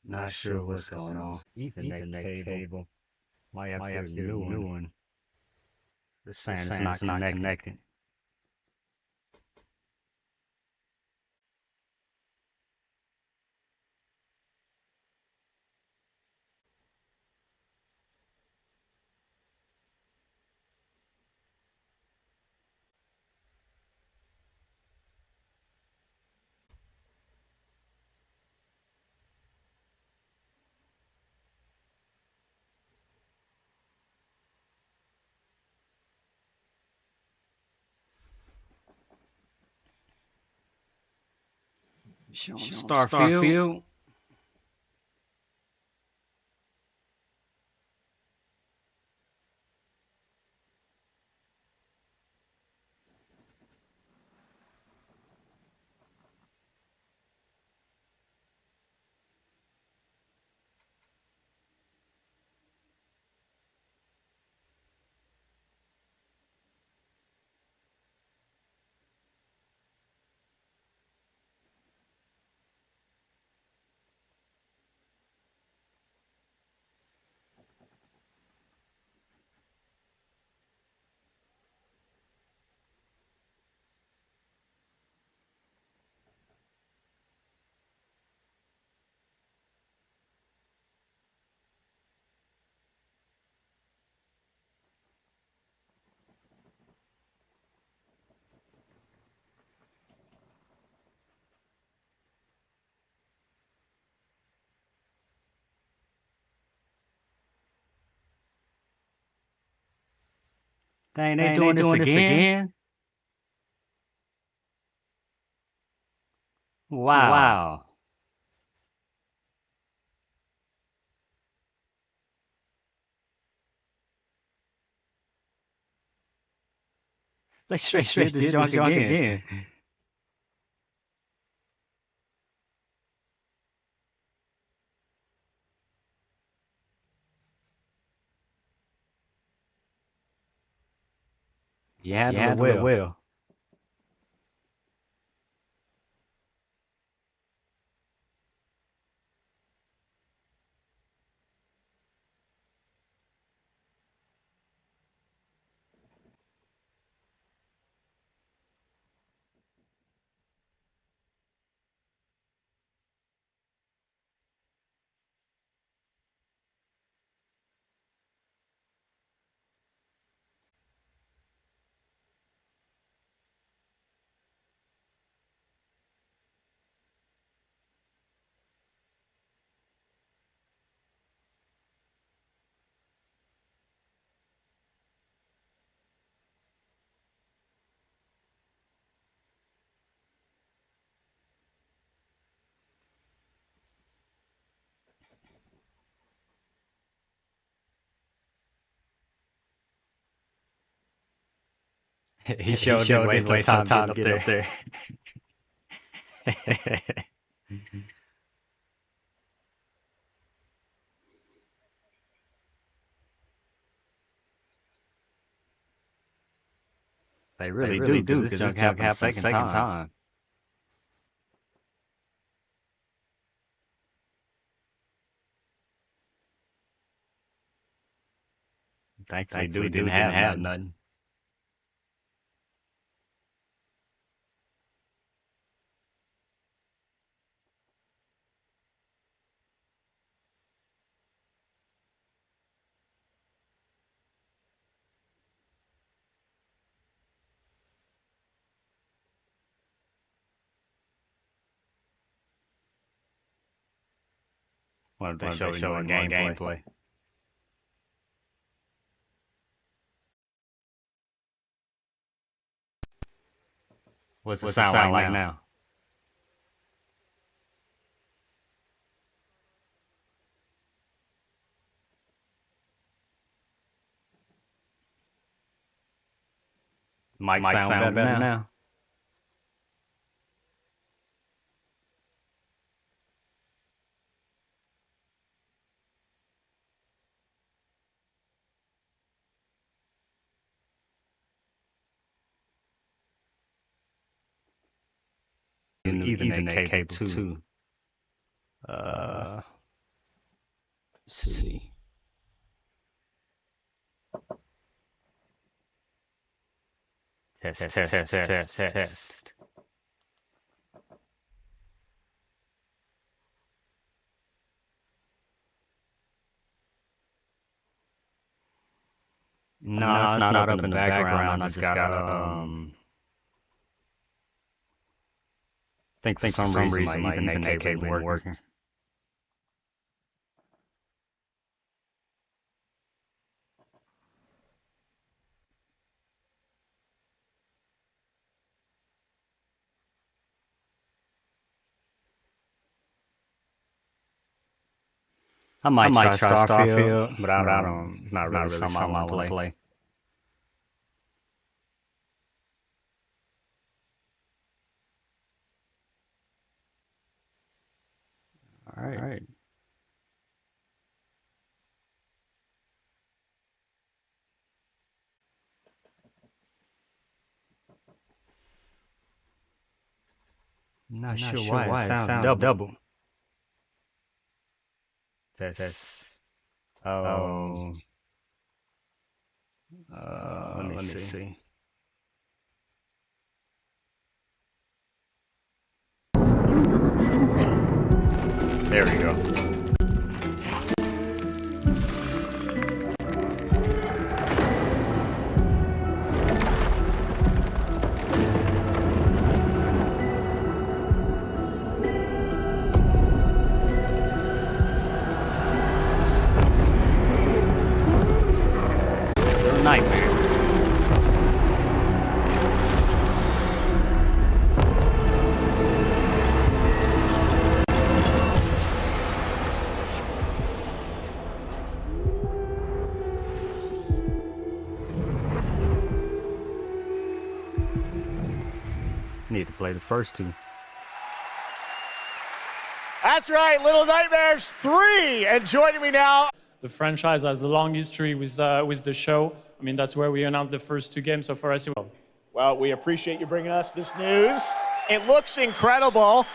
Not sure what's going on. Ethernet cable. Might have to get a new one. This saying it's not connected. Starfield. Dang, they doing this again? Wow. They straight did this junk again. You handled it well. He showed didn't waste no time getting up there. They really do, because this junk happened second time. Thankfully, dude didn't have nothing. Well, they show you more gameplay. What's it sound like now? Might sound better now. Ethernet cable too. see. Test. No, it's not up in the background. I just gotta, think for some reason my Ethernet cable isn't working. I might try Starfield, but I don't. It's not really something I want to play. All right. I'm not sure why it sounds double. That's let me see. There we go. Nightmare. Need to play the first two. That's right, Little Nightmares 3. And joining me now. The franchise has a long history with the show. I mean, that's where we announced the first two games, so for us, Well, we appreciate you bringing us this news. It looks incredible.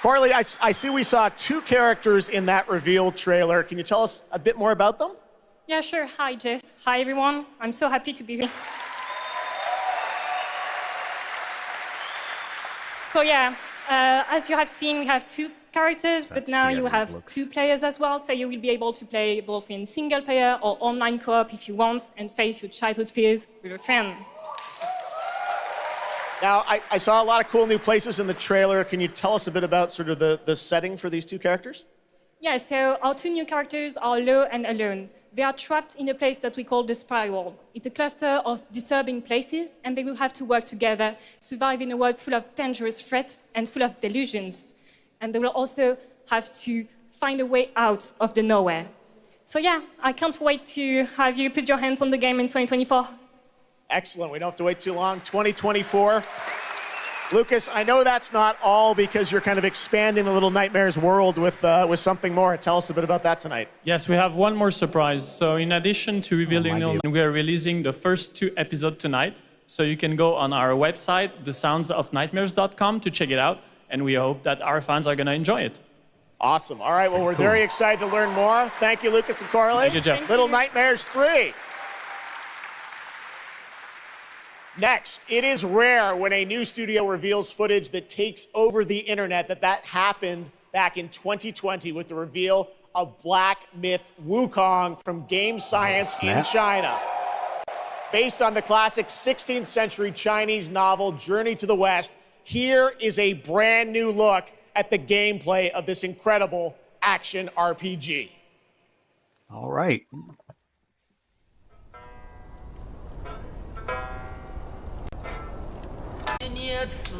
Corley, I see we saw two characters in that reveal trailer. Can you tell us a bit more about them? Yeah, sure. Hi, Jeff. Hi, everyone. I'm so happy to be here. So yeah, as you have seen, we have two characters, but now you have two players as well, so you will be able to play both in single player or online co-op if you want, and face your childhood fears with a friend. Now, I saw a lot of cool new places in the trailer. Can you tell us a bit about sort of the setting for these two characters? Yeah, so our two new characters are Lo and Alone. They are trapped in a place that we call the Spiral. It's a cluster of disturbing places, and they will have to work together, survive in a world full of dangerous threats and full of delusions. And they will also have to find a way out of the nowhere. So yeah, I can't wait to have you put your hands on the game in 2024. Excellent. We don't have to wait too long. 2024. Lucas, I know that's not all because you're kind of expanding the Little Nightmares world with something more. Tell us a bit about that tonight. Yes, we have one more surprise. So in addition to revealing we are releasing the first two episodes tonight. So you can go on our website, thesoundsofnightmares.com, to check it out. And we hope that our fans are going to enjoy it. Awesome. All right, well, we're very excited to learn more. Thank you, Lucas and Corley. Thank you, Jeff. Little Nightmares 3. Next, it is rare when a new studio reveals footage that takes over the internet. That happened back in 2020 with the reveal of Black Myth Wukong from Game Science in China. Based on the classic 16th century Chinese novel Journey to the West, here is a brand new look at the gameplay of this incredible action RPG. All right. This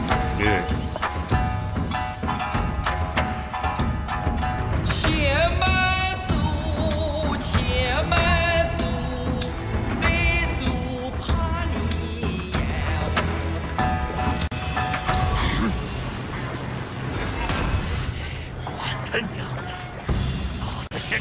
is good. Dang.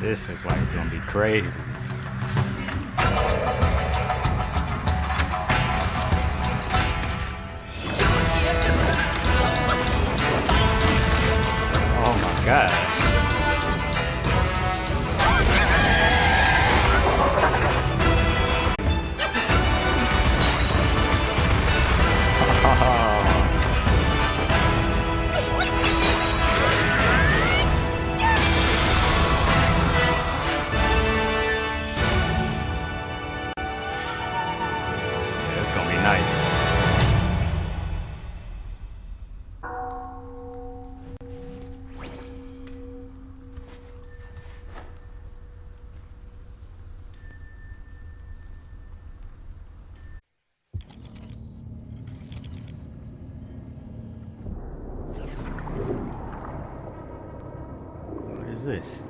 This looks like it's gonna be crazy. Oh my gosh. It's gonna be nice. What is this?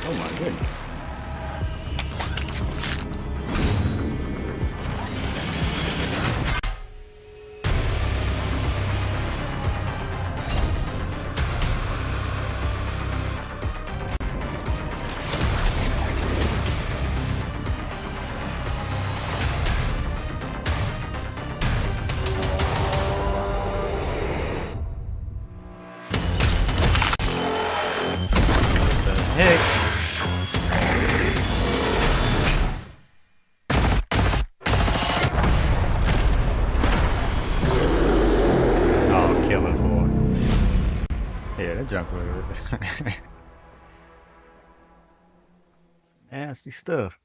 Oh my goodness. What the heck? Oh, killing for. Yeah, that jump was nasty stuff.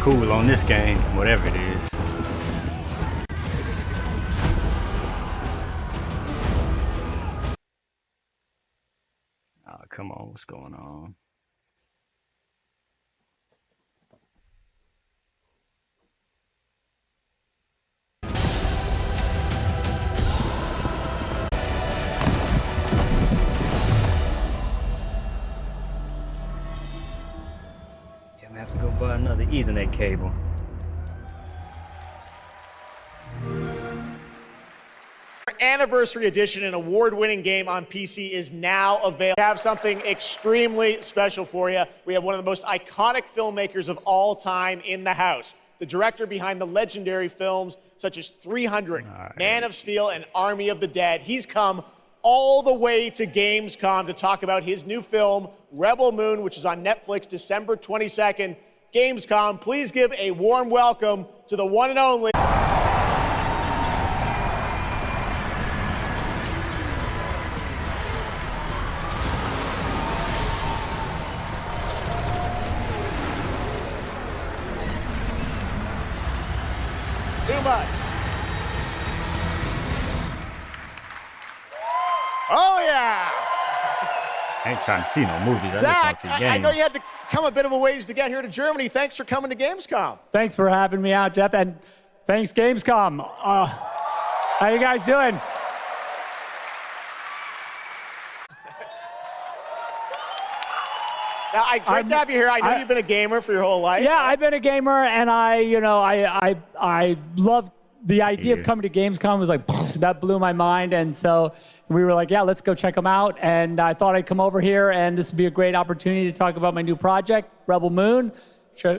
Cool on this game, whatever it is. Oh, come on, what's going on? Yeah, I'm gonna have to go buy another Ethernet cable. Anniversary edition, an award-winning game on PC, is now available. We have something extremely special for you. We have one of the most iconic filmmakers of all time in the house. The director behind the legendary films such as 300, Man of Steel, and Army of the Dead. He's come all the way to Gamescom to talk about his new film, Rebel Moon, which is on Netflix December 22nd. Gamescom, please give a warm welcome to the one and only. Too much. Oh, yeah. I ain't trying to see no movies. I Zach, just want to see games. I know you had to come a bit of a ways to get here to Germany. Thanks for coming to Gamescom. Thanks for having me out, Jeff, and thanks, Gamescom. How you guys doing? Now, great to have you here. I know you've been a gamer for your whole life. Yeah, I've been a gamer, and I love the idea of coming to Gamescom was like, that blew my mind. And so we were like, yeah, let's go check them out. And I thought I'd come over here, and this would be a great opportunity to talk about my new project, Rebel Moon.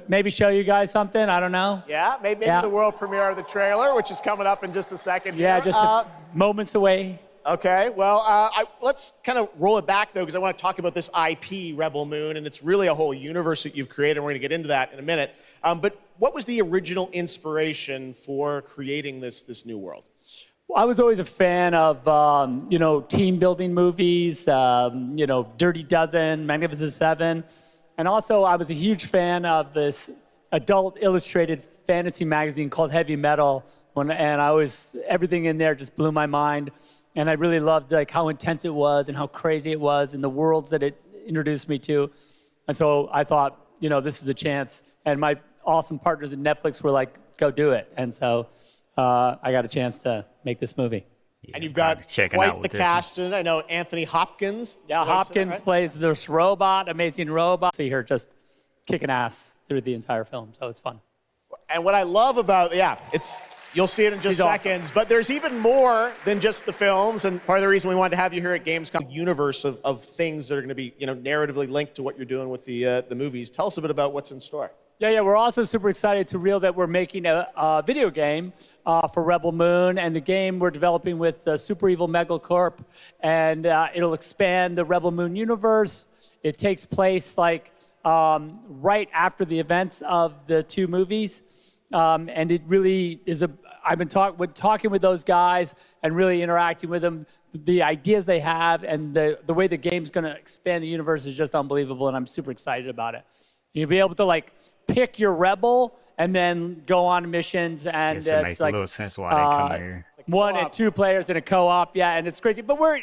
Maybe show you guys something, I don't know. Yeah, maybe the world premiere of the trailer, which is coming up in just a second here. Yeah, just moments away. Okay, well, let's kind of roll it back, though, because I want to talk about this IP, Rebel Moon, and it's really a whole universe that you've created, and we're going to get into that in a minute. But what was the original inspiration for creating this new world? Well, I was always a fan of, team building movies, Dirty Dozen, Magnificent Seven. And also, I was a huge fan of this adult illustrated fantasy magazine called Heavy Metal. Everything in there just blew my mind. And I really loved how intense it was and how crazy it was and the worlds that it introduced me to. And so I thought, this is a chance. And my awesome partners at Netflix were like, go do it. And so I got a chance to make this movie. Yeah, and you've got quite the cast. And I know Anthony Hopkins. Yeah, Hopkins plays this robot, amazing robot. See her just kicking ass through the entire film. So it's fun. And what I love about, you'll see it in just seconds, awesome. But there's even more than just the films. And part of the reason we wanted to have you here at Gamescom, universe of things that are going to be, narratively linked to what you're doing with the movies. Tell us a bit about what's in store. Yeah, we're also super excited to reveal that we're making a video game for Rebel Moon, and the game we're developing with Super Evil Megacorp, and it'll expand the Rebel Moon universe. It takes place right after the events of the two movies, and it really is I've been talking with those guys and really interacting with them. The ideas they have and the way the game's going to expand the universe is just unbelievable, and I'm super excited about it. You'll be able to pick your rebel and then go on missions, and it makes a little sense why they come here. 1 and 2 players in a co-op, and it's crazy. But we're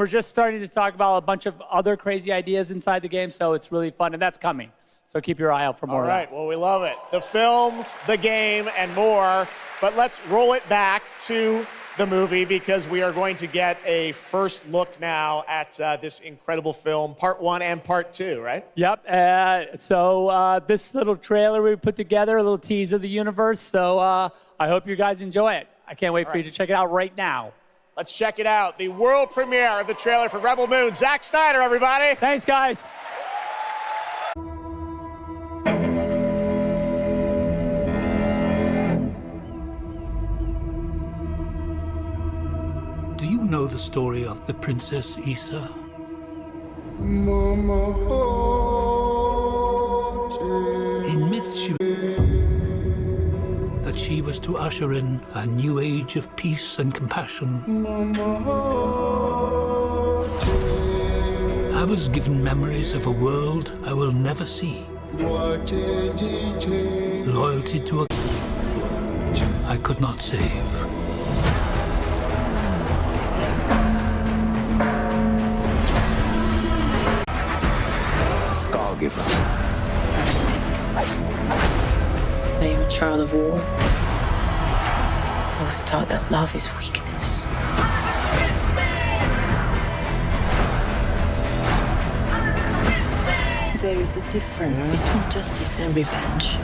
just starting to talk about a bunch of other crazy ideas inside the game, so it's really fun, and that's coming. So keep your eye out for more. All right, well, we love it. The films, the game, and more. But let's roll it back to the movie, because we are going to get a first look now at this incredible film, part 1 and part 2, right? Yep. So this little trailer we put together, a little tease of the universe. So I hope you guys enjoy it. I can't wait for you to check it out right now. Let's check it out. The world premiere of the trailer for Rebel Moon. Zack Snyder, everybody. Thanks, guys. Do you know the story of the Princess Issa? In myth, that she was to usher in a new age of peace and compassion. I was given memories of a world I will never see. Loyalty to a I could not save. I am a child of war. I was taught that love is weakness. There is a difference between justice and revenge.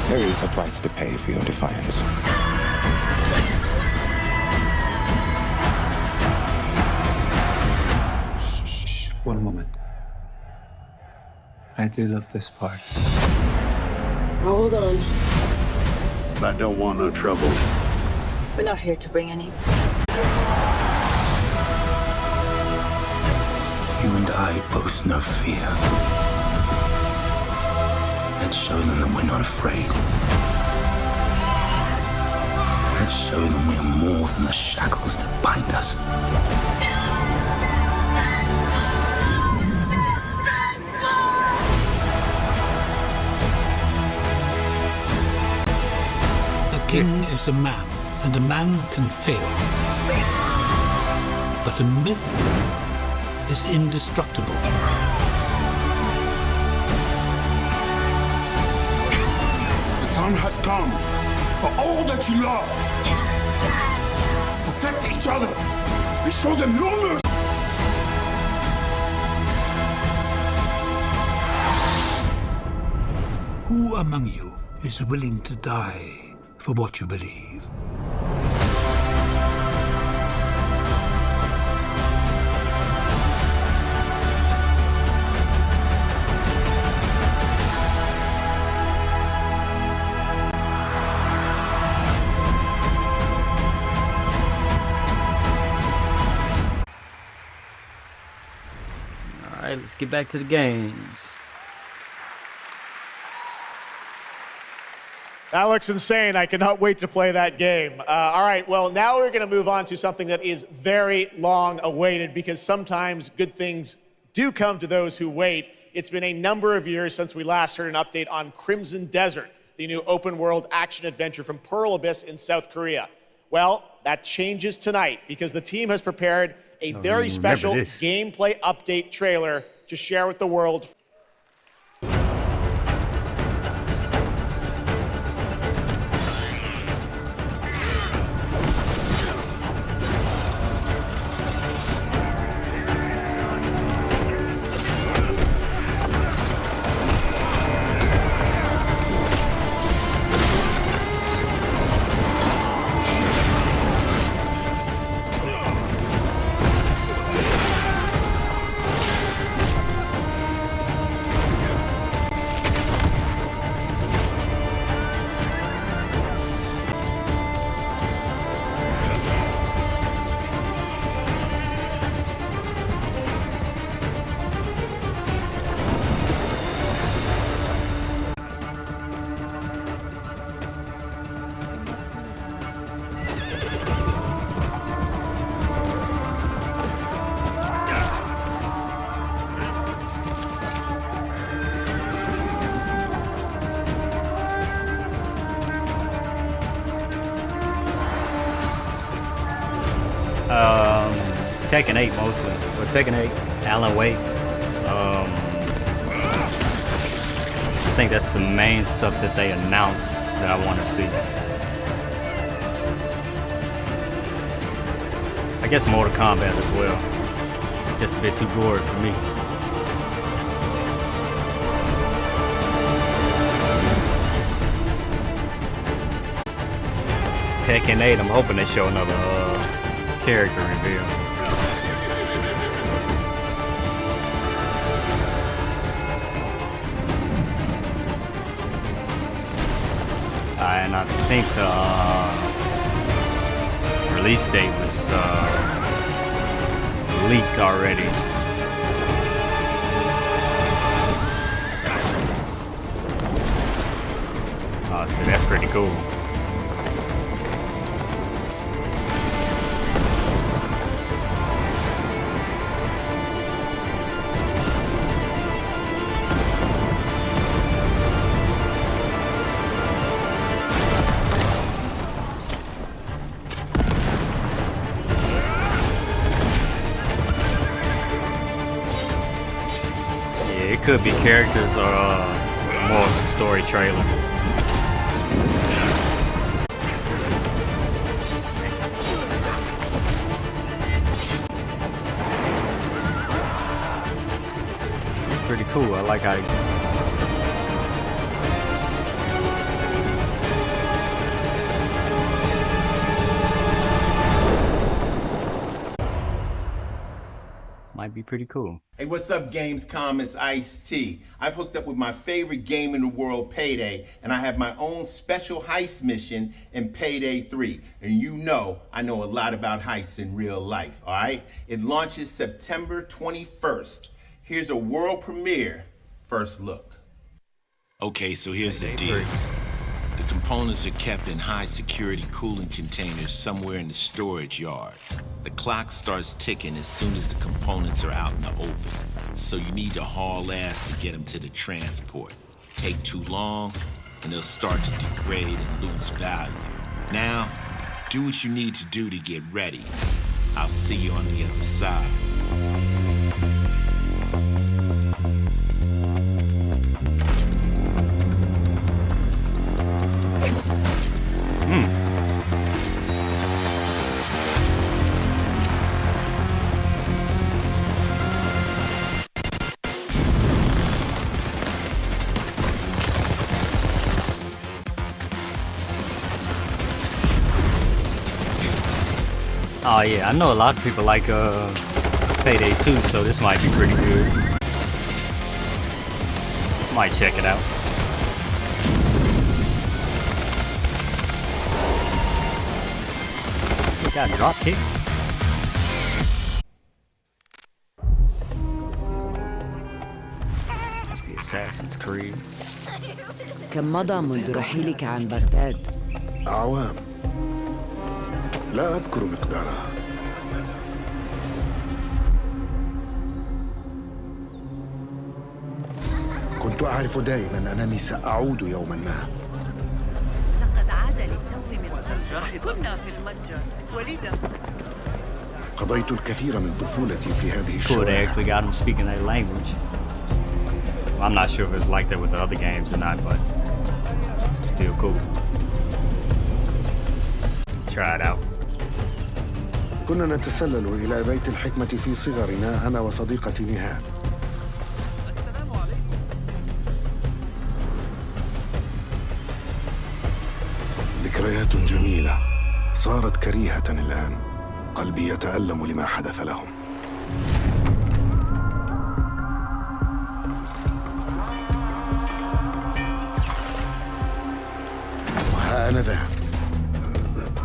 There is a price to pay for your defiance. Shh. One moment. I do love this part. Hold on. I don't want no trouble. We're not here to bring any. You and I both know fear. Let's show them that we're not afraid. Let's show them we are more than the shackles that bind us. A king is a man, and a man can fail. But a myth is indestructible. The time has come for all that you love. Protect each other and show them no mercy. Who among you is willing to die for what you believe. Alright, let's get back to the games. That looks insane. I cannot wait to play that game. All right, well, now we're going to move on to something that is very long awaited because sometimes good things do come to those who wait. It's been a number of years since we last heard an update on Crimson Desert, the new open world action adventure from Pearl Abyss in South Korea. Well, that changes tonight because the team has prepared a very special gameplay update trailer to share with the world. Tekken 8 mostly. Or Tekken 8, Alan Wake. I think that's the main stuff that they announced that I want to see. I guess Mortal Kombat as well. It's just a bit too gory for me. Tekken 8, I'm hoping they show another character reveal. And I think the release date was leaked already. So that's pretty cool. It could be characters or more of a story trailer. It's pretty cool. I like how might be pretty cool. Hey, what's up, Gamescom? It's Ice-T. I've hooked up with my favorite game in the world, Payday, and I have my own special heist mission in Payday 3. And you know I know a lot about heists in real life, all right? It launches September 21st. Here's a world premiere first look. Okay, so here's the deal. The components are kept in high security cooling containers somewhere in the storage yard. The clock starts ticking as soon as the components are out in the open. So you need to haul ass to get them to the transport. Take too long, and they'll start to degrade and lose value. Now, do what you need to do to get ready. I'll see you on the other side. Oh yeah, I know a lot of people like Payday 2, so this might be pretty good. Might check it out. We got drop kick. Must be Assassin's Creed. كم مضى منذ رحيلك عن بغداد؟ أعوام لا أذكر مقدارها. كنت أعرف دائما أنني سأعود يوما ما. لقد عاد للتو من الجرح. كنا في المتجر وليدا. قضيت الكثير من طفولتي في هذه Cool, they الشوارع. actually got him speaking that language. Well, I'm not sure if it's like that with the other games or not, but still cool. Try it out. كنا نتسلل إلى بيت الحكمة في صغرنا أنا وصديقتي نهاد. ذكريات جميلة صارت كريهة الآن. قلبي يتألم لما حدث لهم. وها أنا ذا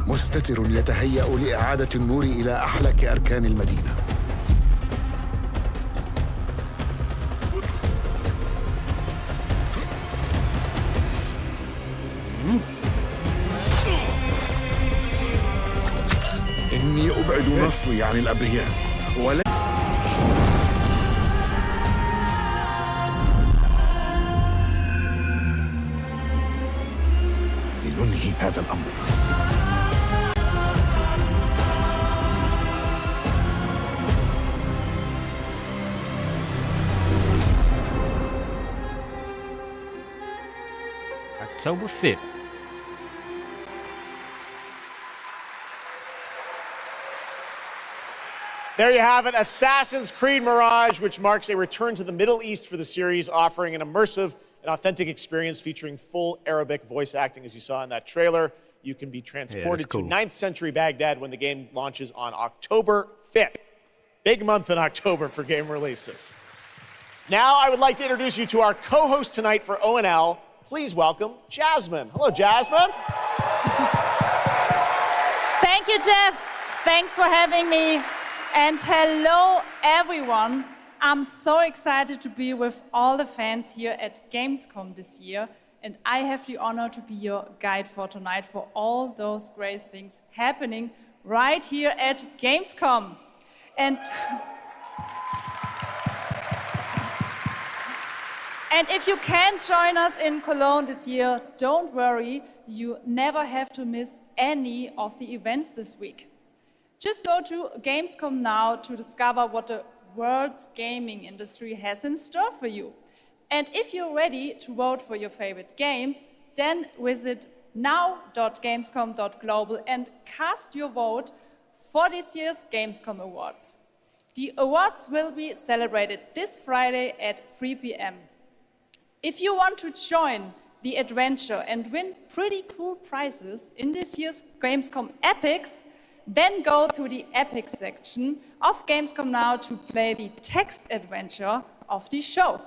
مستتر يتهيأ لإعادة النور إلى أحلك أركان المدينة. إني أبعد نصلي عن الأبرياء ولا لننهي هذا الأمر. October 5th. There you have it, Assassin's Creed Mirage, which marks a return to the Middle East for the series, offering an immersive and authentic experience featuring full Arabic voice acting, as you saw in that trailer. You can be transported to 9th century Baghdad when the game launches on October 5th. Big month in October for game releases. Now I would like to introduce you to our co-host tonight for ONL. Please welcome Jasmine. Hello, Jasmine. Thank you, Jeff. Thanks for having me. And hello, everyone. I'm so excited to be with all the fans here at Gamescom this year. And I have the honor to be your guide for tonight for all those great things happening right here at Gamescom. And if you can't join us in Cologne this year, don't worry. You never have to miss any of the events this week. Just go to Gamescom now to discover what the world's gaming industry has in store for you. And if you're ready to vote for your favorite games, then visit now.gamescom.global and cast your vote for this year's Gamescom Awards. The awards will be celebrated this Friday at 3 p.m. If you want to join the adventure and win pretty cool prizes in this year's Gamescom Epics, then go to the Epics section of Gamescom Now to play the text adventure of the show.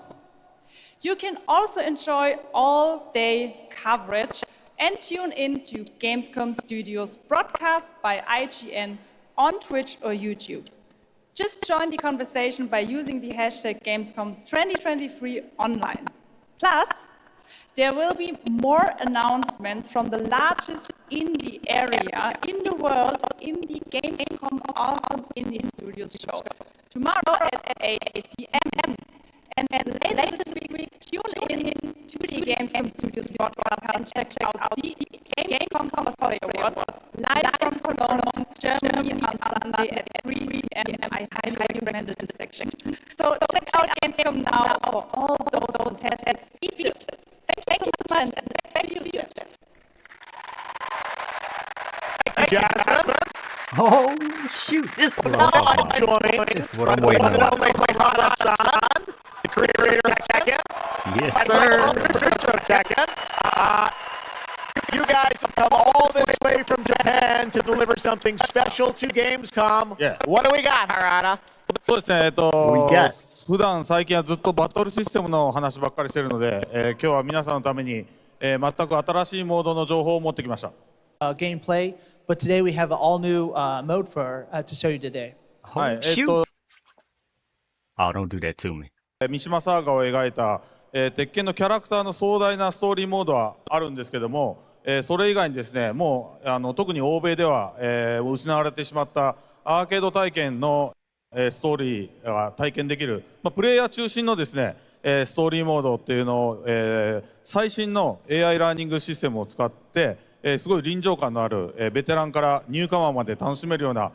You can also enjoy all-day coverage and tune in to Gamescom Studios broadcast by IGN on Twitch or YouTube. Just join the conversation by using the hashtag Gamescom 2023 online. Plus, there will be more announcements from the largest indie area in the world in the Gamescom Awesome Indie Studios show tomorrow at 8 p.m. And then later this week, tune in to the Gamescom Studios broadcast and check out the Gamescom Cosplay Awards live from Cologne, Germany on Sunday at 3 p.m. I highly recommend this section. So check out Gamescom Now for all those fantastic features. Thank you so much, and thank you, Jeff. Thank you, Jasmine. Oh, shoot. This is what I'm talking about. This is what I'm waiting on. The creator of Tekken. Yes, sir. Producer of Tekken. You guys have come all this way from Japan to deliver something special to Gamescom. Yeah. What do we got, Harada? そうですね、普段最近はずっとバトルシステムの話ばっかりしてるので、今日は皆さんのために、全く新しいモードの情報を持ってきました。Gameplay, but today we have an all-new mode to show you today. はい、Oh, don't do that to me. 三島サーガを描いた、鉄拳のキャラクターの壮大なストーリーモードはあるんですけども、それ以外にですね、もう特に欧米では、失われてしまったアーケード体験の、ストーリーが体験できる、プレイヤー中心のですね、ストーリーモードっていうのを、最新の AI ラーニングシステムを使って、すごい臨場感のある、ベテランからニューカマーまで楽しめるような、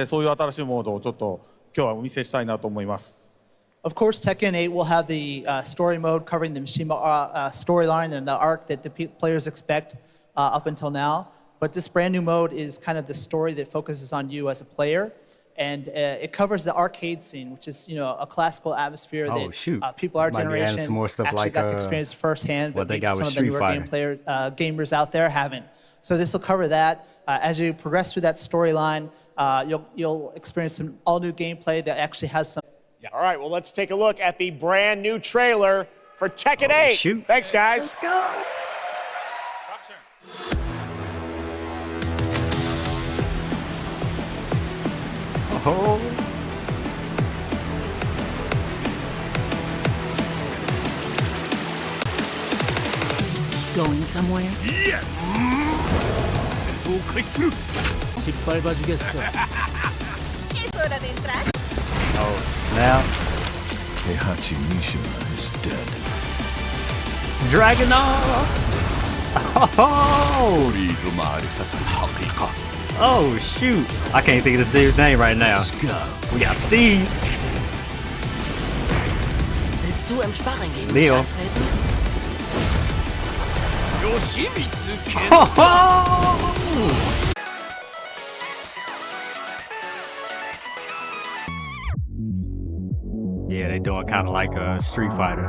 そういう新しいモードをちょっと今日はお見せしたいなと思います。Of course, Tekken 8 will have the story mode covering the Mishima storyline and the arc that the players expect up until now. But this brand new mode is kind of the story that focuses on you as a player. And it covers the arcade scene, which is, a classical atmosphere that people our generation actually got to experience firsthand, but some of the newer gamers out there haven't. So this will cover that. As you progress through that storyline, you'll experience some all-new gameplay that actually has some. All right, well, let's take a look at the brand new trailer for Tekken 8. Shoot. Thanks, guys. Let's go. Oh. Going somewhere? Yes! Oh, snap. Heihachi Mishima is dead. Dragonov! Oh, shoot. I can't think of this dude's name right now. Let's go. We got Steve. Willst du im Sparring gegen Leo. mich antreten? Yoshimitsu Oh! Yeah, they doing kind of like a Street Fighter.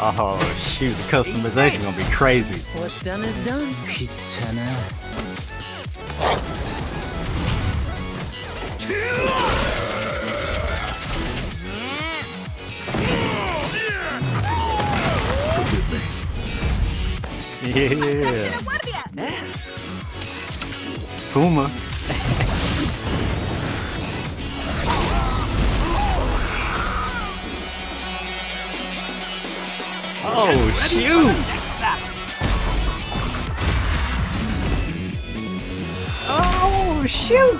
Oh shoot, the customization gonna be crazy. What's done is done. Forgive me. Yeah. Puma. Oh shoot! Oh shoot!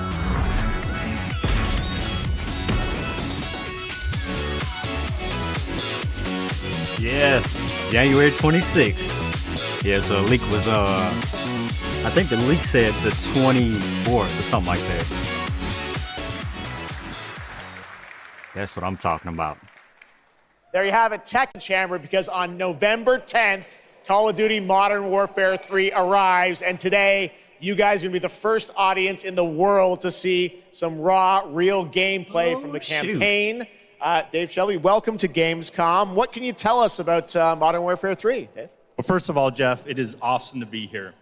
Yes, January 26th. Yeah, so the leak was I think the leak said the 24th or something like that. That's what I'm talking about. There you have it, Tekken Chamber, because on November 10th, Call of Duty Modern Warfare 3 arrives, and today, you guys are going to be the first audience in the world to see some raw, real gameplay from the campaign. Dave Shelby, welcome to Gamescom. What can you tell us about Modern Warfare 3, Dave? Well, first of all, Jeff, it is awesome to be here.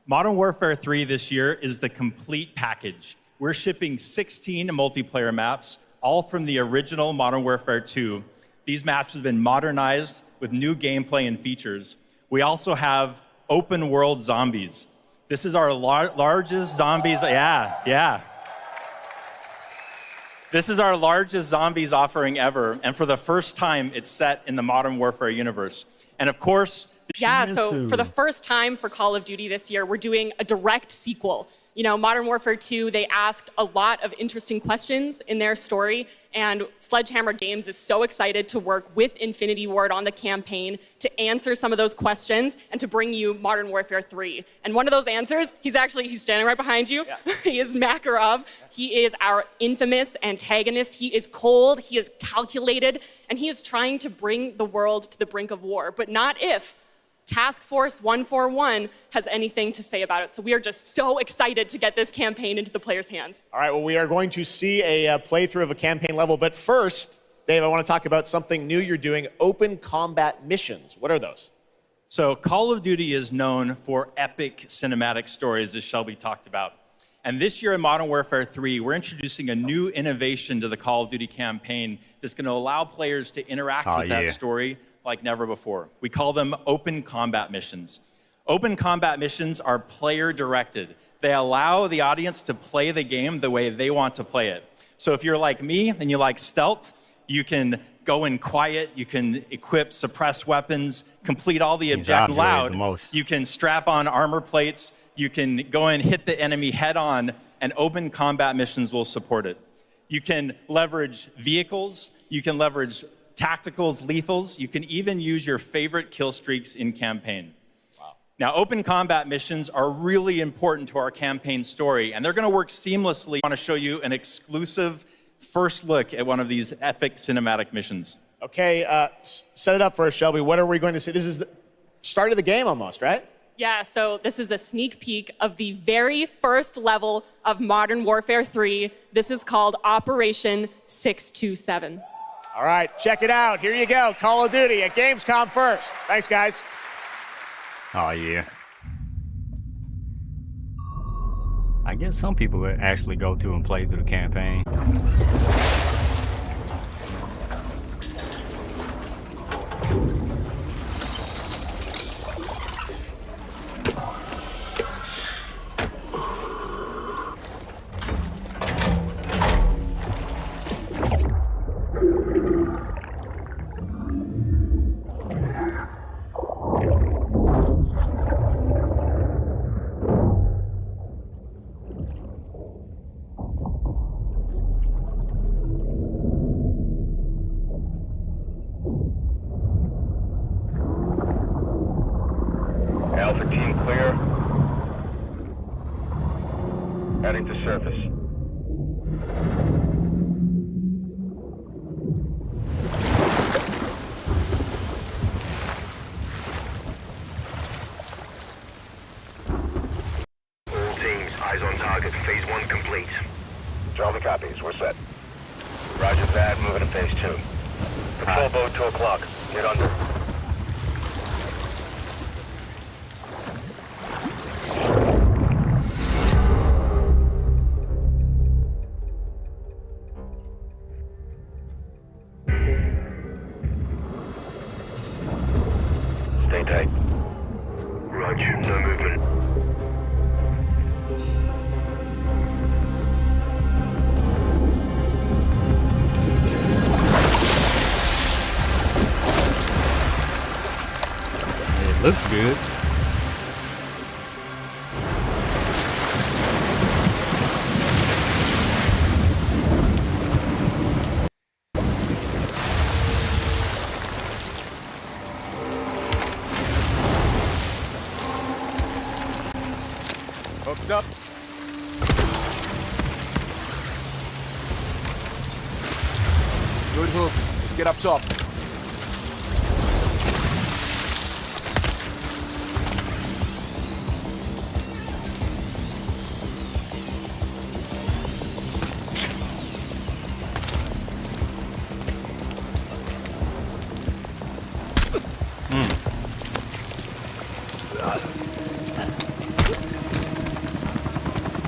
Modern Warfare 3 this year is the complete package. We're shipping 16 multiplayer maps, all from the original Modern Warfare 2. These maps have been modernized with new gameplay and features. We also have open world zombies. This is our largest zombies, This is our largest zombies offering ever, and for the first time, it's set in the Modern Warfare universe. And of course, so for the first time for Call of Duty this year, we're doing a direct sequel. You know, Modern Warfare 2, they asked a lot of interesting questions in their story, and Sledgehammer Games is so excited to work with Infinity Ward on the campaign to answer some of those questions and to bring you Modern Warfare 3. And one of those answers, he's standing right behind you. Yeah. He is Makarov. He is our infamous antagonist. He is cold, he is calculated, and he is trying to bring the world to the brink of war, but not if Task Force 141 has anything to say about it. So we are just so excited to get this campaign into the players' hands. All right, well, we are going to see a playthrough of a campaign level, but first, Dave, I want to talk about something new you're doing, open combat missions. What are those? So Call of Duty is known for epic cinematic stories, as Shelby talked about. And this year in Modern Warfare 3, we're introducing a new innovation to the Call of Duty campaign that's going to allow players to interact with that story like never before. We call them open combat missions. Open combat missions are player-directed. They allow the audience to play the game the way they want to play it. So if you're like me and you like stealth, you can go in quiet, you can equip suppress weapons, complete all the objectives loud. You can strap on armor plates, you can go and hit the enemy head on, and open combat missions will support it. You can leverage vehicles, you can leverage tacticals, lethals, you can even use your favorite kill streaks in campaign. Wow. Now, open combat missions are really important to our campaign story, and they're gonna work seamlessly. I wanna show you an exclusive first look at one of these epic cinematic missions. Okay, set it up for us, Shelby. What are we going to see? This is the start of the game almost, right? Yeah, so this is a sneak peek of the very first level of Modern Warfare 3. This is called Operation 627. All right, check it out. Here you go, Call of Duty at Gamescom first. Thanks, guys. Oh, yeah. I guess some people would actually go to and play through the campaign. Alpha team clear. Heading to surface. All teams, eyes on target. Phase 1 complete. Charlie copies. We're set. Roger that. Moving to phase 2. Patrol boat 2 o'clock. Get under. Stay tight. Roger, no movement. It looks good. Hooks up. Good hook. Let's get up top.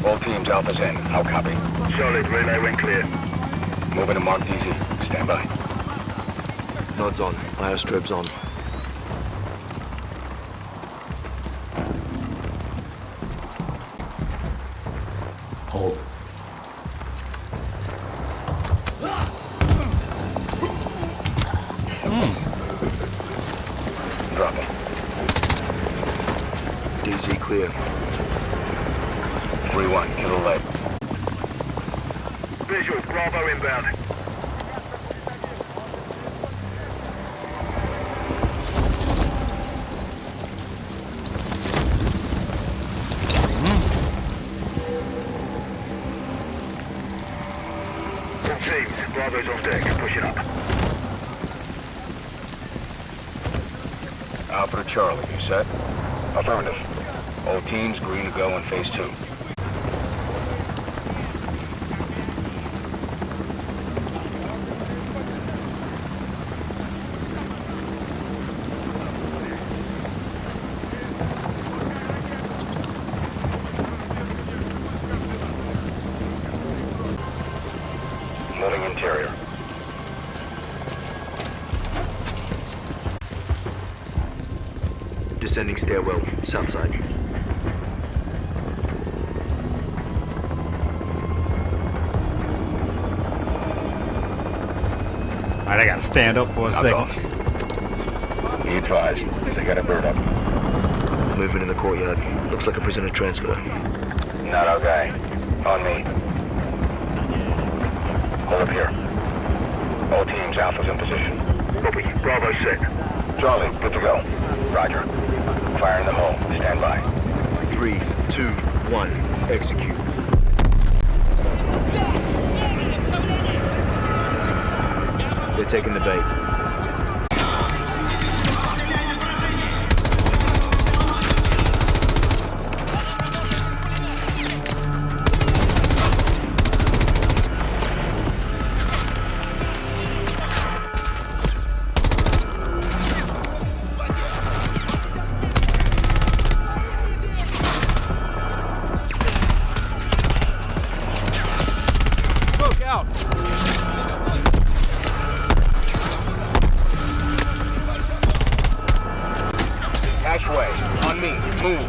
All teams, Alpha's in. How copy? Solid. Relay ring clear. Moving to Mark DZ. Stand by. Nods on. Airstribs on. Hold. Drop him. DZ clear. 3-1. Kill the lead. Visual. Bravo inbound. All teams. Bravo's on deck. Pushing up. Alpha to Charlie. You set? Affirmative. All teams green to go in phase 2. Descending stairwell, south side. Alright, I gotta stand up for a second. Off. Be advised, they got a bird up. Movement in the courtyard. Looks like a prisoner transfer. Not our guy. On me. Hold up here. All teams, Alpha's in position. Copy. Bravo set. Charlie, good to go. Roger. Fire in the hole. Stand by. 3, 2, 1. Execute. They're taking the bait. Smoke out! Hatchway. On me. Move.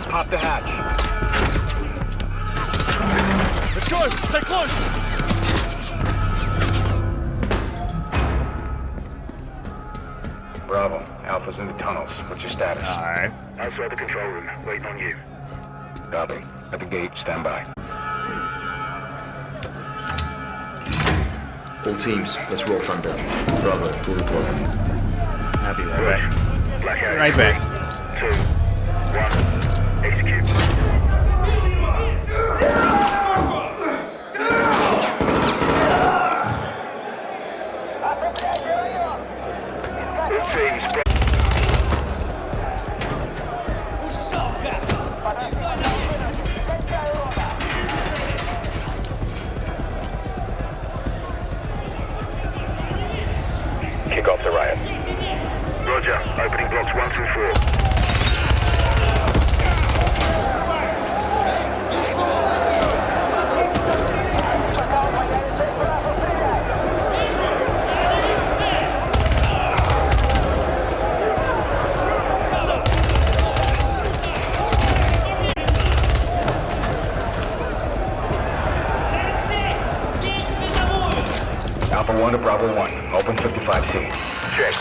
Pop the hatch. Let's go! Stay close! Bravo. Alpha's in the tunnels. What's your status? Alright. Outside the control room. Waiting on you. Copy. At the gate. Stand by. All teams, let's roll thunder. Bravo, pull the plug. I'll be right back. Blackout. Right back. 2, 1. Execute. All teams. Kick off the riot. Roger. Opening blocks 1 through 4. Alpha 1 to Bravo 1. Open 55C. Check.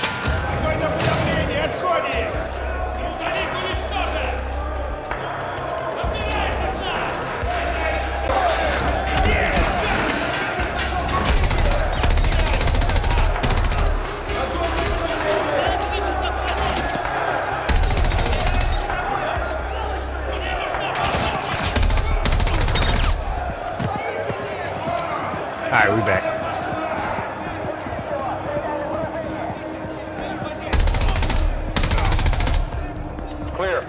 Alright, we back. Clear.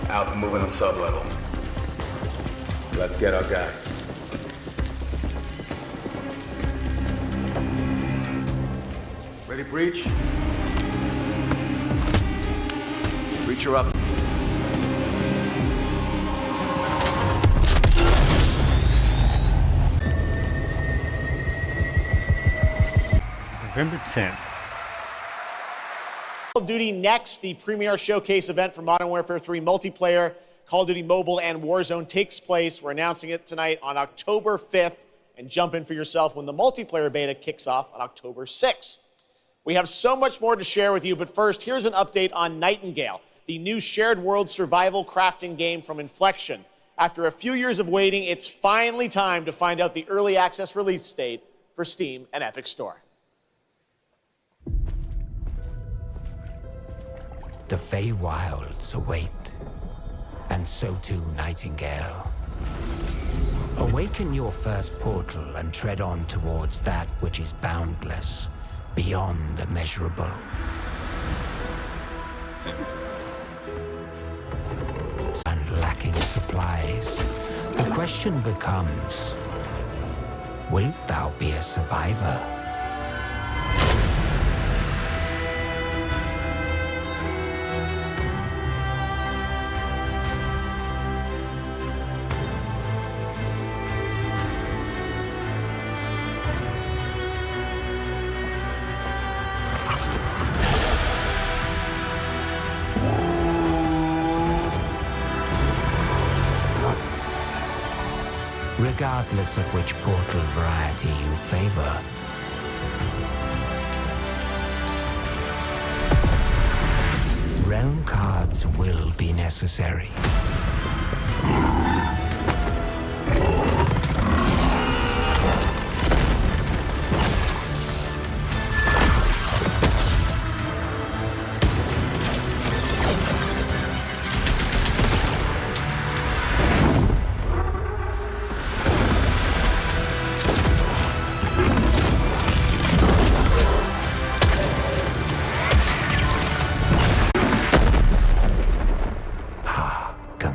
Alpha moving on sub-level. Let's get our guy. Ready, breach? Breacher up. November 10th. Call of Duty Next, the premier showcase event for Modern Warfare 3 multiplayer. Call of Duty Mobile and Warzone takes place. We're announcing it tonight on October 5th. And jump in for yourself when the multiplayer beta kicks off on October 6th. We have so much more to share with you, but first, here's an update on Nightingale, the new shared world survival crafting game from Inflection. After a few years of waiting, it's finally time to find out the early access release date for Steam and Epic Store. The Feywilds await, and so too Nightingale. Awaken your first portal and tread on towards that which is boundless, beyond the measurable. And lacking supplies, the question becomes, wilt thou be a survivor? regardless of which portal variety you favor. Realm cards will be necessary.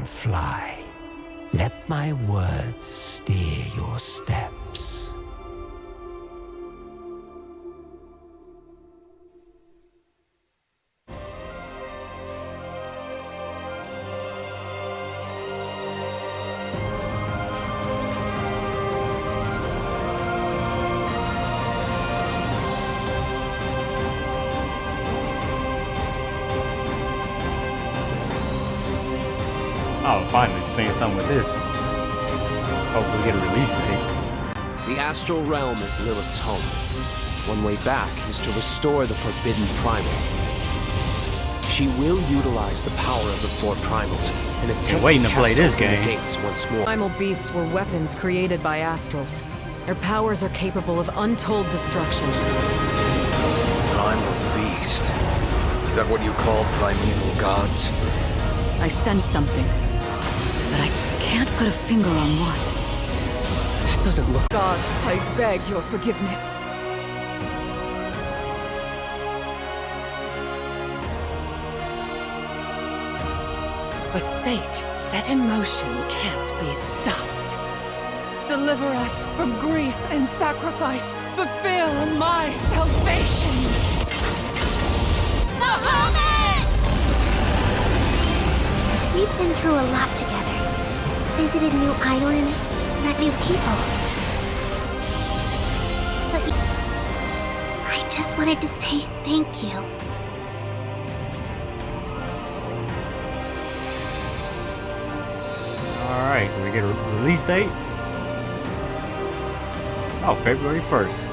Fly. Let my words steer your steps. Oh, finally seeing something with this. Hopefully we get a release date. The astral realm is Lilith's home. One way back is to restore the forbidden primal. She will utilize the power of the four primals and attempt waiting to to play cast this open game. the gates once more. Primal beasts were weapons created by astrals. Their powers are capable of untold destruction. Primal beast. Is that what you call primeval gods? I sense something, but I can't put a finger on what. That doesn't look... God, I beg your forgiveness. But fate set in motion can't be stopped. Deliver us from grief and sacrifice. Fulfill my salvation. We've been through a lot together. Visited new islands, met new people. But I just wanted to say thank you. Alright, do we get a release date? Oh, February 1st.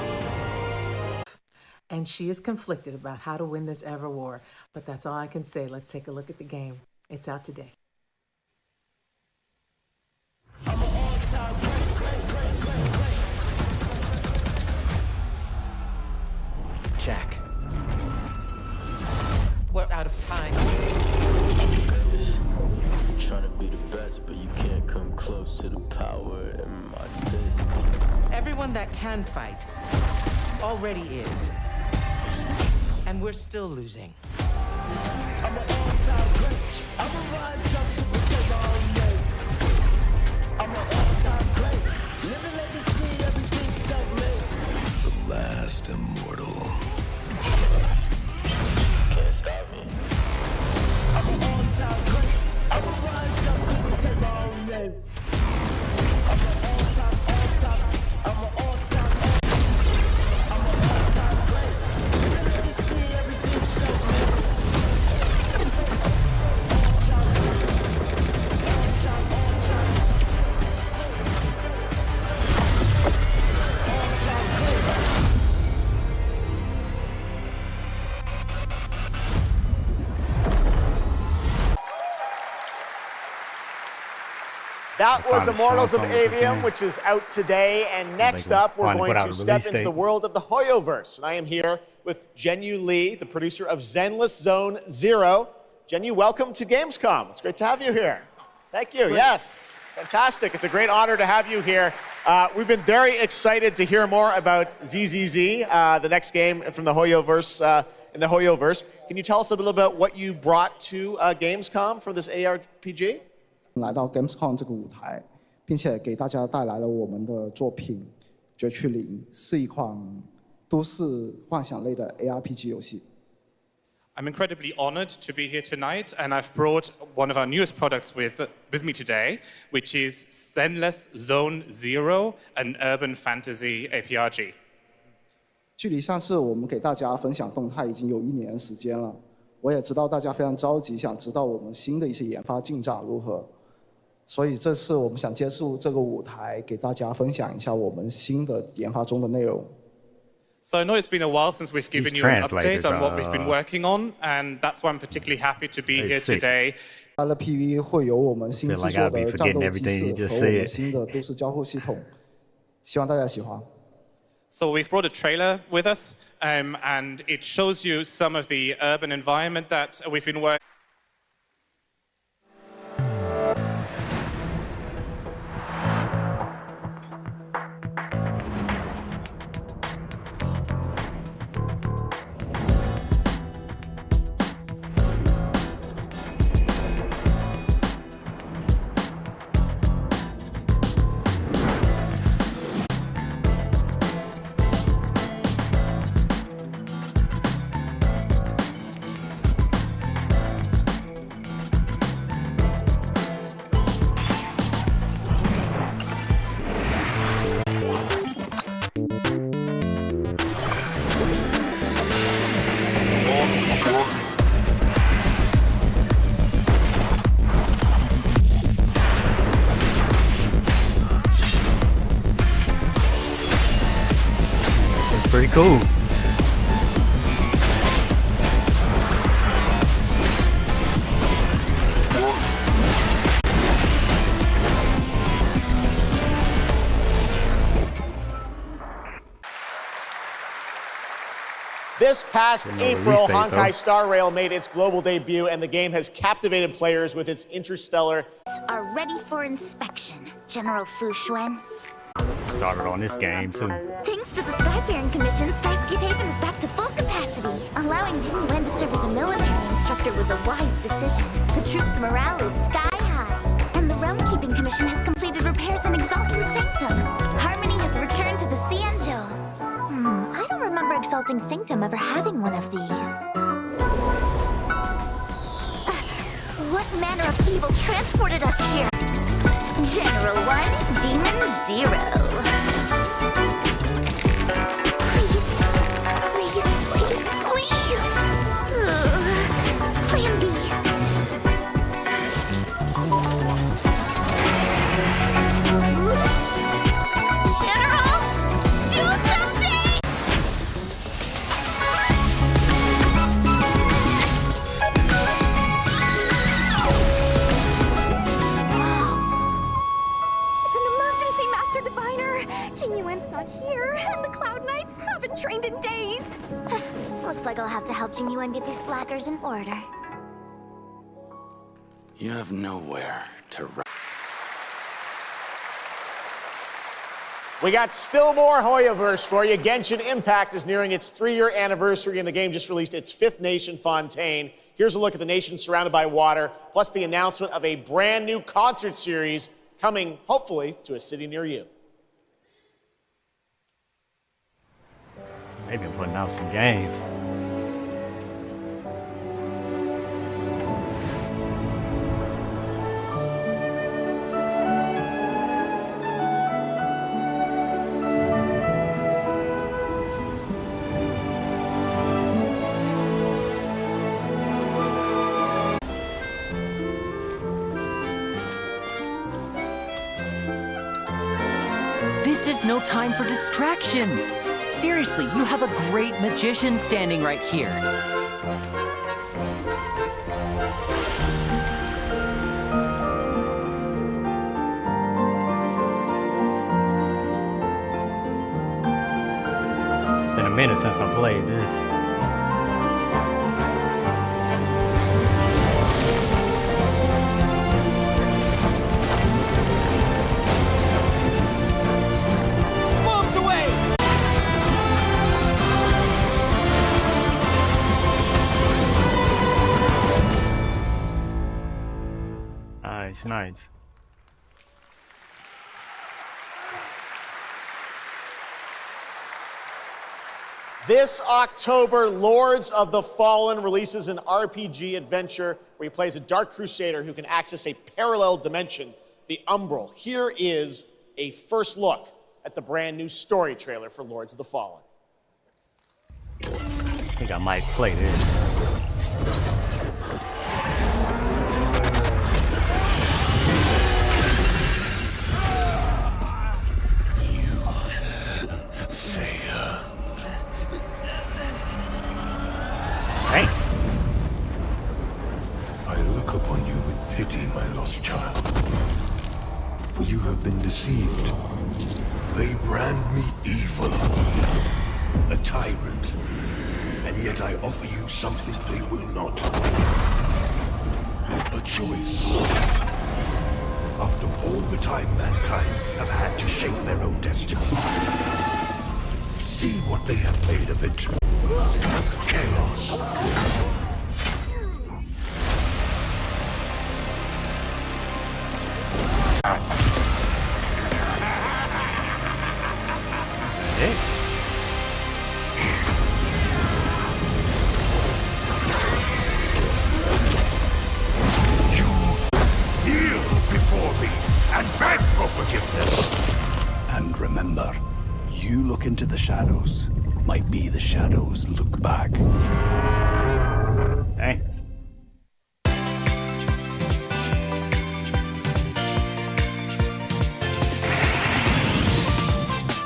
And she is conflicted about how to win this ever war. But that's all I can say. Let's take a look at the game. It's out today. Jack. We're out of time. Trying to be the best, but you can't come close to the power in my fists. Everyone that can fight already is. And we're still losing. I'm an all-time great. I'ma rise up to protect my own name. I'm an all-time great. Living legacy, everything self-made. The last immortal. Can't stop me. I'm an all-time great. I'ma rise up to protect my own name. I'm an all-time great. Living legacy, everything self-made. That was Finally Immortals of showing something with this Avium, game. which is out today. And next up, we're finally going put out to a step release into date. the world of the Hoyoverse. And I am here with Jenyu Lee, the producer of Zenless Zone Zero. Jenyu, welcome to Gamescom. It's great to have you here. Thank you. Yes, fantastic. It's a great honor to have you here. We've been very excited to hear more about ZZZ, the next game from the Hoyoverse, in the Hoyoverse. Can you tell us a little about what you brought to Gamescom for this ARPG? 来到 Gamescom 这个舞台，并且给大家带来了我们的作品《绝区零》，是一款都市幻想类的 ARPG 游戏。 I'm incredibly honored to be here tonight, and I've brought one of our newest products with me today, which is Zenless Zone Zero, an urban fantasy ARPG. 距离上次我们给大家分享动态已经有1年时间了，我也知道大家非常着急，想知道我们新的一些研发进展如何。所以这次我们想借助这个舞台，给大家分享一下我们新的研发中的内容。So I know it's been a while since we've given you an update on what we've been working on, and that's why I'm particularly happy to be here today. PV 会有我们新制作的战斗机制和我们新的都市交互系统，希望大家喜欢。So we've brought a trailer with us, and it shows you some of the urban environment that we've been working. Pretty cool. This past April, date, Honkai Star Rail made its global debut, and the game has captivated players with its interstellar. Are ready for inspection, General Fu Xuan. Started on this game too. Thanks to the Skyfaring Commission, Starscape Haven is back to full capacity. Allowing Jimmy Wen to serve as a military instructor was a wise decision. The troops' morale is sky high, and the Realm Keeping Commission has completed repairs in Exalting Sanctum. Harmony has returned to the Xianzhou. I don't remember Exalting Sanctum ever having one of these. What manner of evil transported us here? General 1, Demon 0. Please, please, please, please. Plan B. General, do something! It's an emergency, Master Diviner! Jing Yuan's not here, and the Cloud Knights haven't trained in days. Looks like I'll have to help Jing Yuan get these slackers in order. You have nowhere to run. We got still more Hoyoverse for you. Genshin Impact is nearing its 3-year anniversary, and the game just released its 5th nation, Fontaine. Here's a look at the nation surrounded by water, plus the announcement of a brand new concert series coming, hopefully, to a city near you. They've been putting out some games. This is no time for distractions. Seriously, you have a great magician standing right here. Been a minute since I played this. Moves away! Nice, nice. This October, Lords of the Fallen releases an RPG adventure where he plays a Dark Crusader who can access a parallel dimension, the Umbral. Here is a first look at the brand new story trailer for Lords of the Fallen. I think I might play this. pity, my lost child. For you have been deceived. They brand me evil, a tyrant, and yet I offer you something they will not. A choice. After all the time mankind have had to shape their own destiny. See what they have made of it. Chaos. Kneel before me and beg for forgiveness. And remember, you look into the shadows, might be the shadows look back. Hey.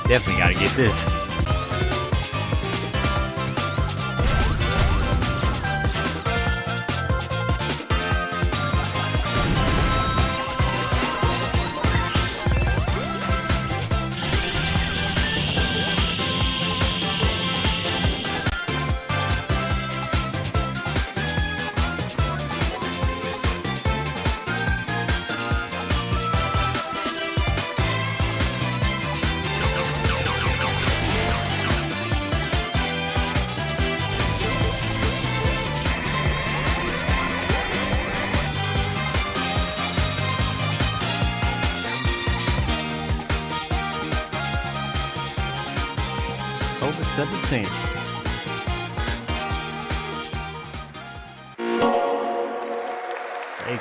Definitely gotta get this. October 17th. Hey.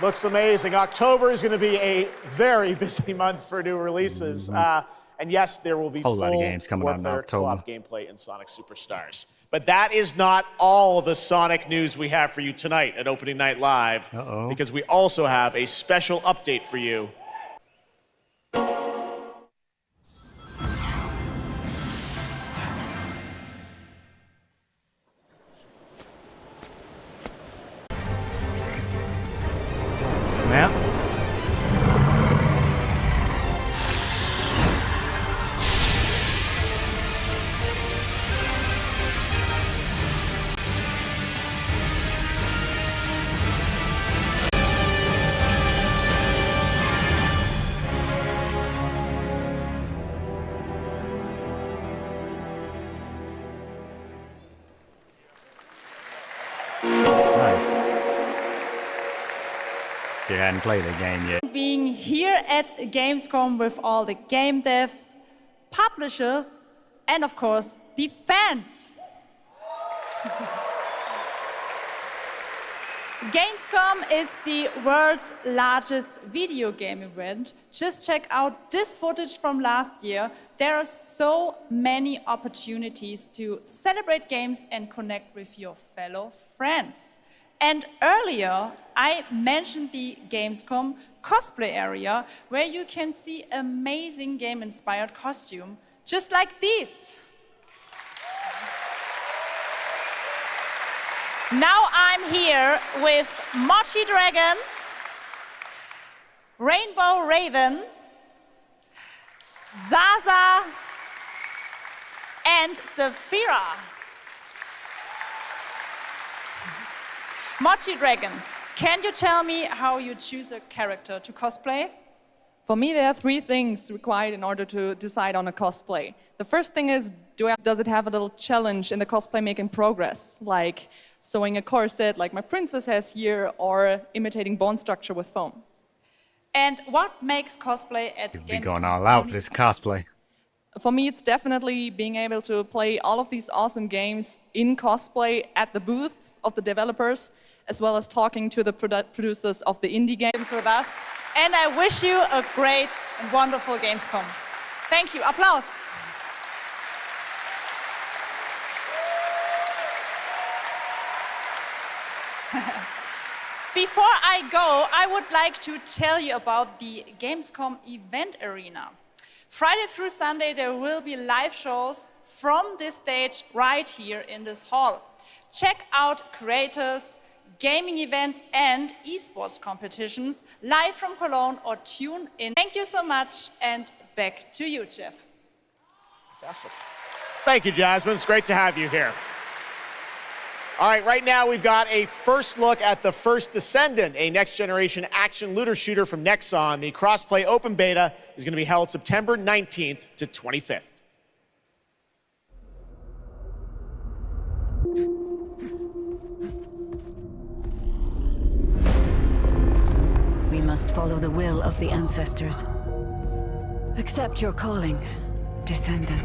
Looks amazing. October is going to be a very busy month for new releases. And yes, there will be Whole full lot of games coming out in four-player October. co-op gameplay in Sonic Superstars. But that is not all the Sonic news we have for you tonight at Opening Night Live. Because we also have a special update for you. Snap. Nice. You hadn't played a game yet. Being here at Gamescom with all the game devs, publishers, and of course, the fans. Gamescom is the world's largest video game event. Just check out this footage from last year. There are so many opportunities to celebrate games and connect with your fellow friends. And earlier, I mentioned the Gamescom cosplay area, where you can see amazing game-inspired costume, just like these. Now I'm here with Mochi Dragon, Rainbow Raven, Zaza, and Saphira. Mochi Dragon, can you tell me how you choose a character to cosplay? For me, there are three things required in order to decide on a cosplay. The first thing is, does it have a little challenge in the cosplay making progress, like sewing a corset like my princess has here, or imitating bone structure with foam? And what makes cosplay at Gamescom? Be going all out this cosplay. For me, it's definitely being able to play all of these awesome games in cosplay at the booths of the developers, as well as talking to the producers of the indie games with us. And I wish you a great and wonderful Gamescom. Thank you. Applause. Before I go, I would like to tell you about the Gamescom event arena. Friday through Sunday, there will be live shows from this stage right here in this hall. Check out creators, gaming events, and esports competitions live from Cologne or tune in. Thank you so much, and back to you, Jeff. Fantastic. Thank you, Jasmine. It's great to have you here. All right, right now we've got a first look at the first Descendant, a next-generation action looter shooter from Nexon. The crossplay open beta is going to be held September 19th to 25th. We must follow the will of the ancestors. Accept your calling, Descendant.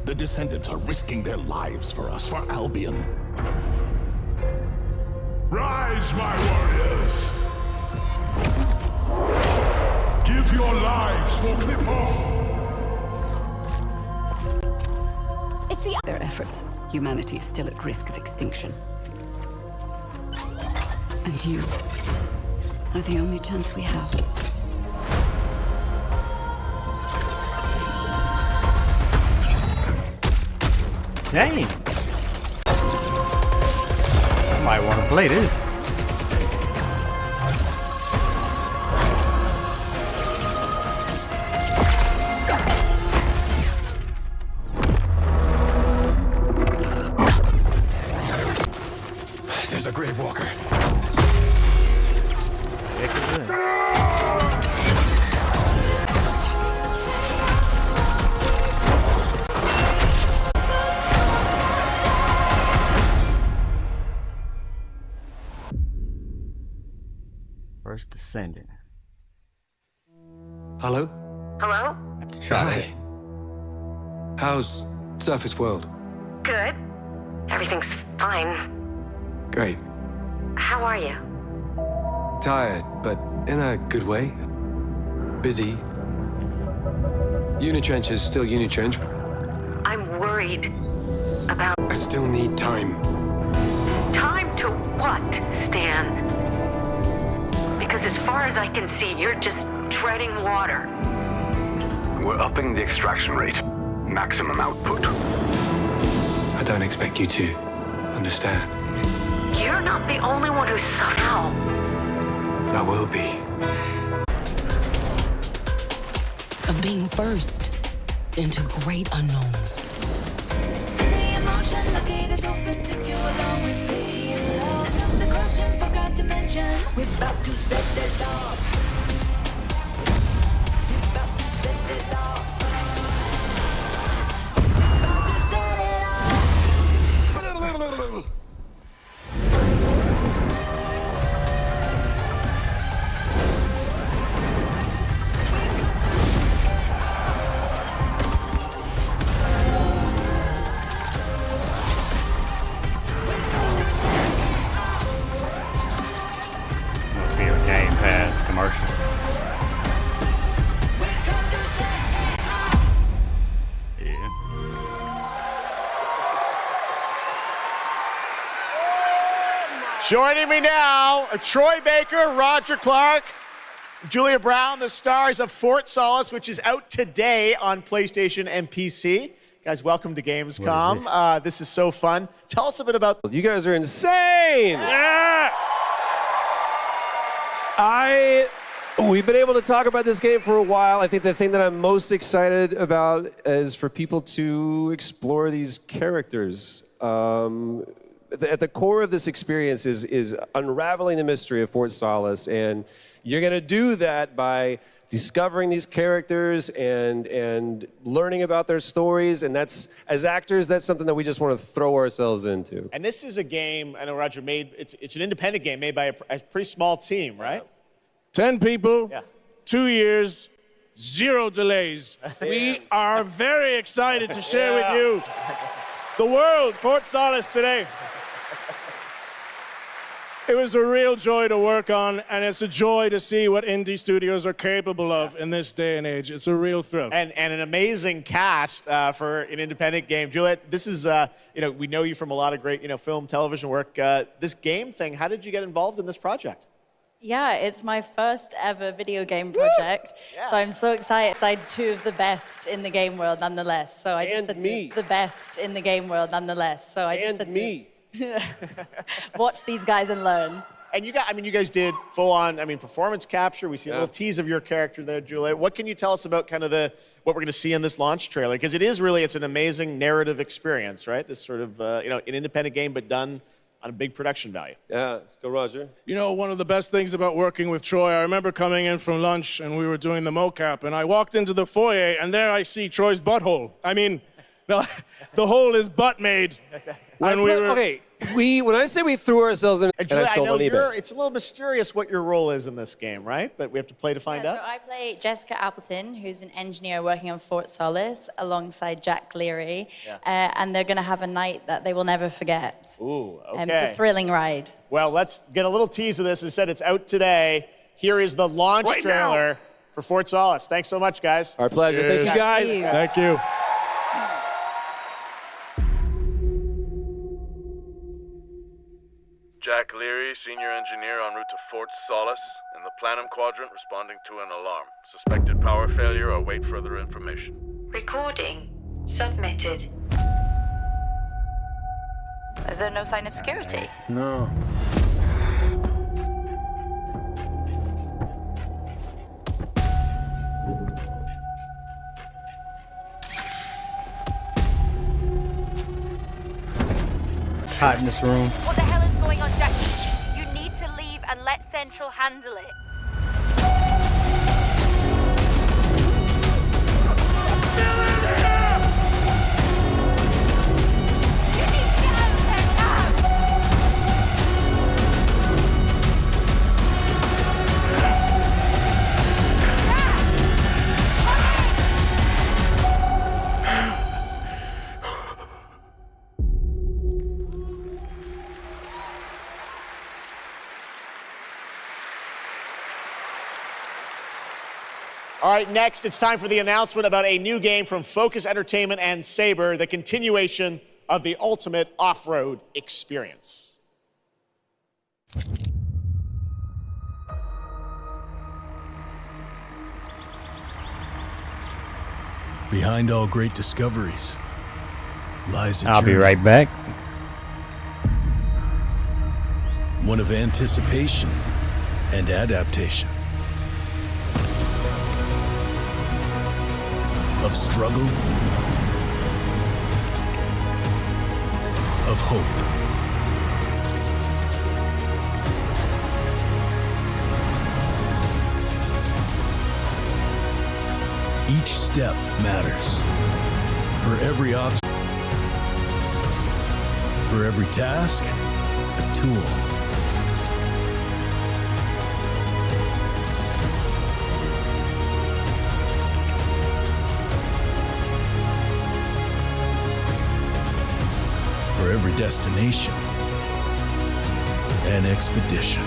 The Descendants are risking their lives for us, for Albion. Rise, my warriors! Give your lives for Clipoff! It's their efforts. Humanity is still at risk of extinction. And you are the only chance we have. Dang! I might want to play this. There's a grave walker. Heck is it? First Descendant. Hello? Hello? I have to try it. How's Surface World? Good. Everything's fine. Great. How are you? Tired, but in a good way. Busy. Unitrench is still Unitrench. I'm worried about... I still need time. Time to what, Stan? Because as far as I can see, you're just treading water. We're upping the extraction rate. Maximum output. I don't expect you to understand. You're not the only one who's somehow... I will be. Of being first into great unknowns. The emotion, the gate is open, take you along with me. The question forgot to mention, we're about to set it off. We're about to set it off. About to set it off. Must be a Game Pass commercial. Yeah. Joining me now are Troy Baker, Roger Clark, Julia Brown, the stars of Fort Solis, which is out today on PlayStation and PC. Guys, welcome to Gamescom. This is so fun. Tell us a bit about... You guys are insane! Yeah! We've been able to talk about this game for a while. I think the thing that I'm most excited about is for people to explore these characters. At the core of this experience is unraveling the mystery of Fort Solis, and you're going to do that by discovering these characters and learning about their stories, and that's, as actors, that's something that we just want to throw ourselves into. And this is a game, I know Roger made, it's an independent game made by a pretty small team, right? 10 people, Yeah. 2 years, 0 delays. We are very excited to share with you the world, Fort Solis today. It was a real joy to work on, and it's a joy to see what indie studios are capable of in this day and age. It's a real thrill. And an amazing cast for an independent game. Juliet, this is, we know you from a lot of great, film, television work. This game thing, how did you get involved in this project? Yeah, it's my first ever video game project, so I'm so excited. Side 2 of the best in the game world, nonetheless. So I just had to, the best in the game world, nonetheless. So I just had to, Watch these guys and learn. And you guys did full on, performance capture. We see a little tease of your character there, Julia. What can you tell us about kind of what we're going to see in this launch trailer? Because it's an amazing narrative experience, right? This sort of, an independent game, but done on a big production value. Yeah, let's go, Roger. You know, one of the best things about working with Troy, I remember coming in from lunch and we were doing the mocap, and I walked into the foyer and there I see Troy's butthole. I mean, the hole is butt made. Okay, when I say we threw ourselves in, Julia, I know it's a little mysterious what your role is in this game, right? But we have to play to find out. So I play Jessica Appleton, who's an engineer working on Fort Solis alongside Jack Leary. And they're going to have a night that they will never forget. Ooh, okay. It's a thrilling ride. Well, let's get a little tease of this. As I said, it's out today. Here is the launch trailer for Fort Solis. Thanks so much, guys. Our pleasure. Thank you, guys. Thank you. Jack Leary, senior engineer en route to Fort Solis, in the Planum Quadrant, responding to an alarm. Suspected power failure. Await further information. Recording submitted. Is there no sign of security? No. It's hot in this room. What the hell is going on, Jack? You need to leave and let Central handle it. All right, next, it's time for the announcement about a new game from Focus Entertainment and Saber, the continuation of the ultimate off-road experience. Behind all great discoveries lies a I'll be journey. right back. One of anticipation and adaptation. Of struggle. Of hope. Each step matters. For every obstacle, for every task, a tool. For every destination, an expedition.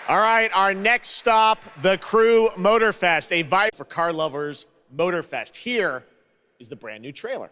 All right, our next stop, the Crew Motorfest, a vibe for car lovers Motorfest. Here is the brand new trailer.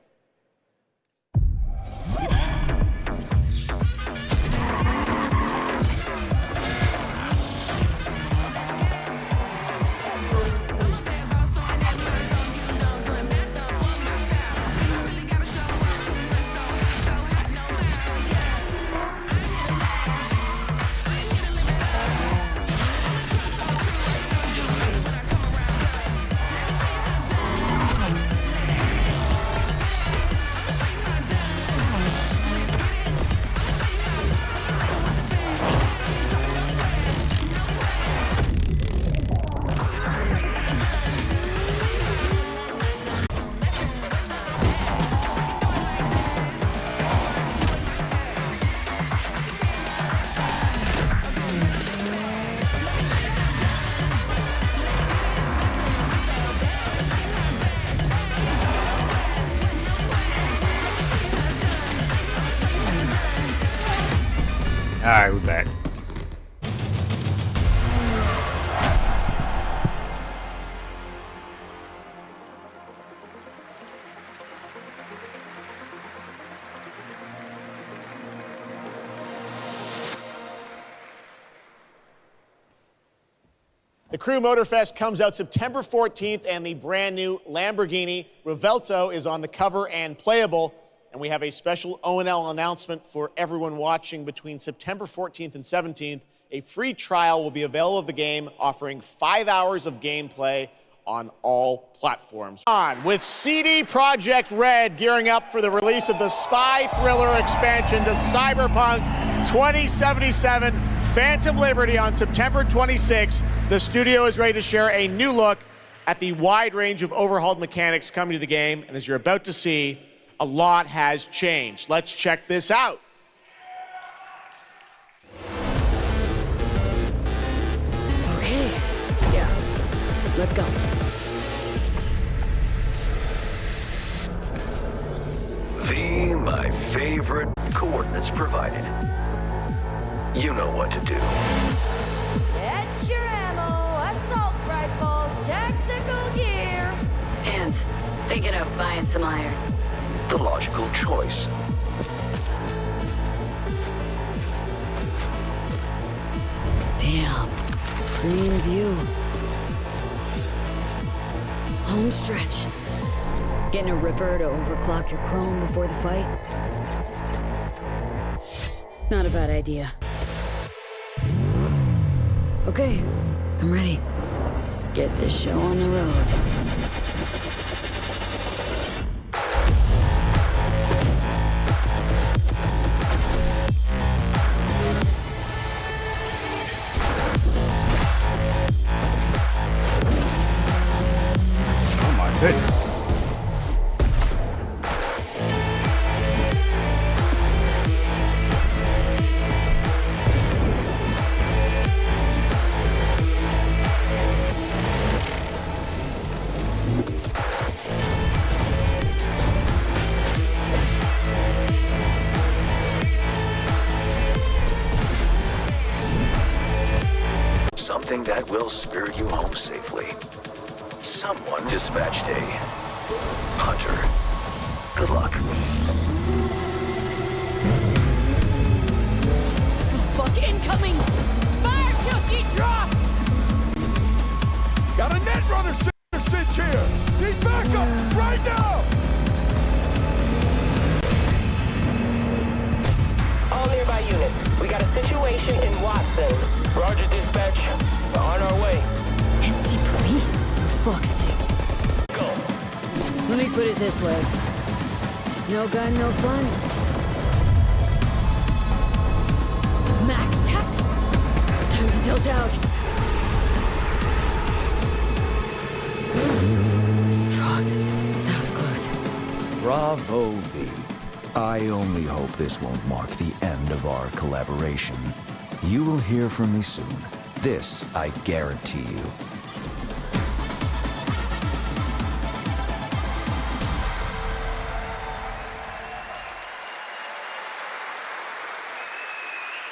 All right, we're back. The Crew Motorfest comes out September 14th, and the brand new Lamborghini Revuelto is on the cover and playable. And we have a special O&L announcement for everyone watching. Between September 14th and 17th, a free trial will be available of the game, offering 5 hours of gameplay on all platforms. On with CD Projekt Red gearing up for the release of the spy thriller expansion to Cyberpunk 2077 Phantom Liberty on September 26th. The studio is ready to share a new look at the wide range of overhauled mechanics coming to the game, and as you're about to see, a lot has changed. Let's check this out. Okay, yeah, let's go. My favorite coordinates provided. You know what to do. Get your ammo, assault rifles, tactical gear. And thinking of buying some iron. The logical choice. Damn, clean view. Home stretch. Getting a ripper to overclock your chrome before the fight? Not a bad idea. Okay, I'm ready. Get this show on the road. Oh my goodness. Something that will spirit you home safely. Someone dispatched a hunter. Good luck. Fuck incoming! Fire till she drops! Got a net runner cinch here! Need backup right now! All nearby units, we got a situation in Watson. Roger, dispatch. We're on our way. NC police, for fuck's sake. Go. Let me put it this way. No gun, no fun. Max tech. Time to tilt out. Fuck, that was close. Bravo, V. I only hope this won't mark the end of our collaboration. You will hear from me soon. This I guarantee you.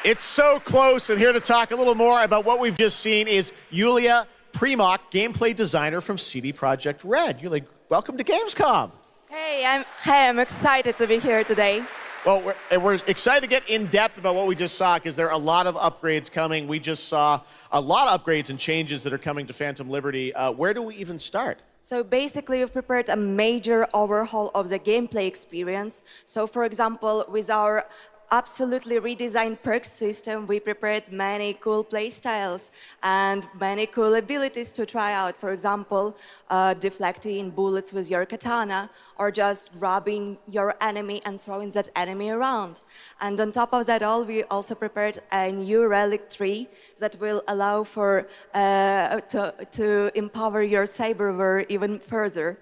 It's so close, and here to talk a little more about what we've just seen is Yulia Primok, gameplay designer from CD Projekt Red. Yulia, welcome to Gamescom. Hey, I'm excited to be here today. Well, we're excited to get in depth about what we just saw because there are a lot of upgrades coming. We just saw a lot of upgrades and changes that are coming to Phantom Liberty. Where do we even start? So basically, we've prepared a major overhaul of the gameplay experience. So for example, with our absolutely redesigned perks system, we prepared many cool playstyles and many cool abilities to try out. For example, deflecting bullets with your katana, or just robbing your enemy and throwing that enemy around. And on top of that all, we also prepared a new relic tree that will allow for to empower your cyberware even further.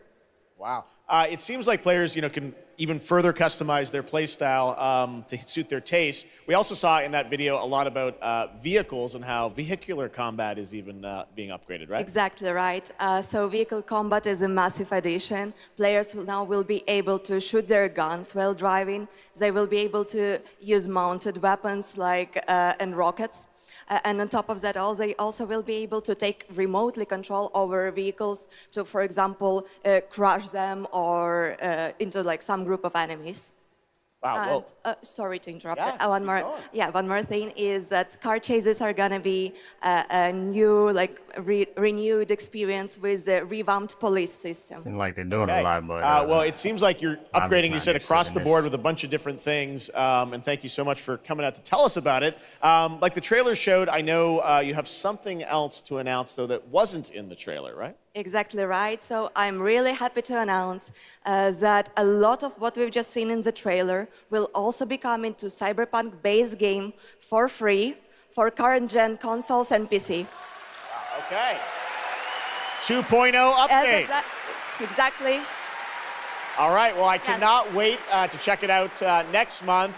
Wow. It seems like players, can even further customize their playstyle to suit their taste. We also saw in that video a lot about vehicles and how vehicular combat is even being upgraded, right? Exactly right. So vehicle combat is a massive addition. Players now will be able to shoot their guns while driving. They will be able to use mounted weapons like and rockets. And on top of that, they also will be able to take remotely control over vehicles to, for example, crush them or into like some group of enemies. Wow. And, sorry to interrupt. Yeah, One more. going. Yeah, one more thing is that car chases are gonna be a new, renewed experience with the revamped police system. Seems like they're doing Okay. a lot, but Well, it seems like you're I'm just upgrading, you not said, interested across in the board this. with a bunch of different things. And thank you so much for coming out to tell us about it. Like the trailer showed, I know you have something else to announce, though, that wasn't in the trailer, right? Exactly right. So I'm really happy to announce that a lot of what we've just seen in the trailer will also be coming to Cyberpunk base game for free for current-gen consoles and PC. Okay. 2.0 update. Exactly. All right. Well, I cannot wait to check it out next month.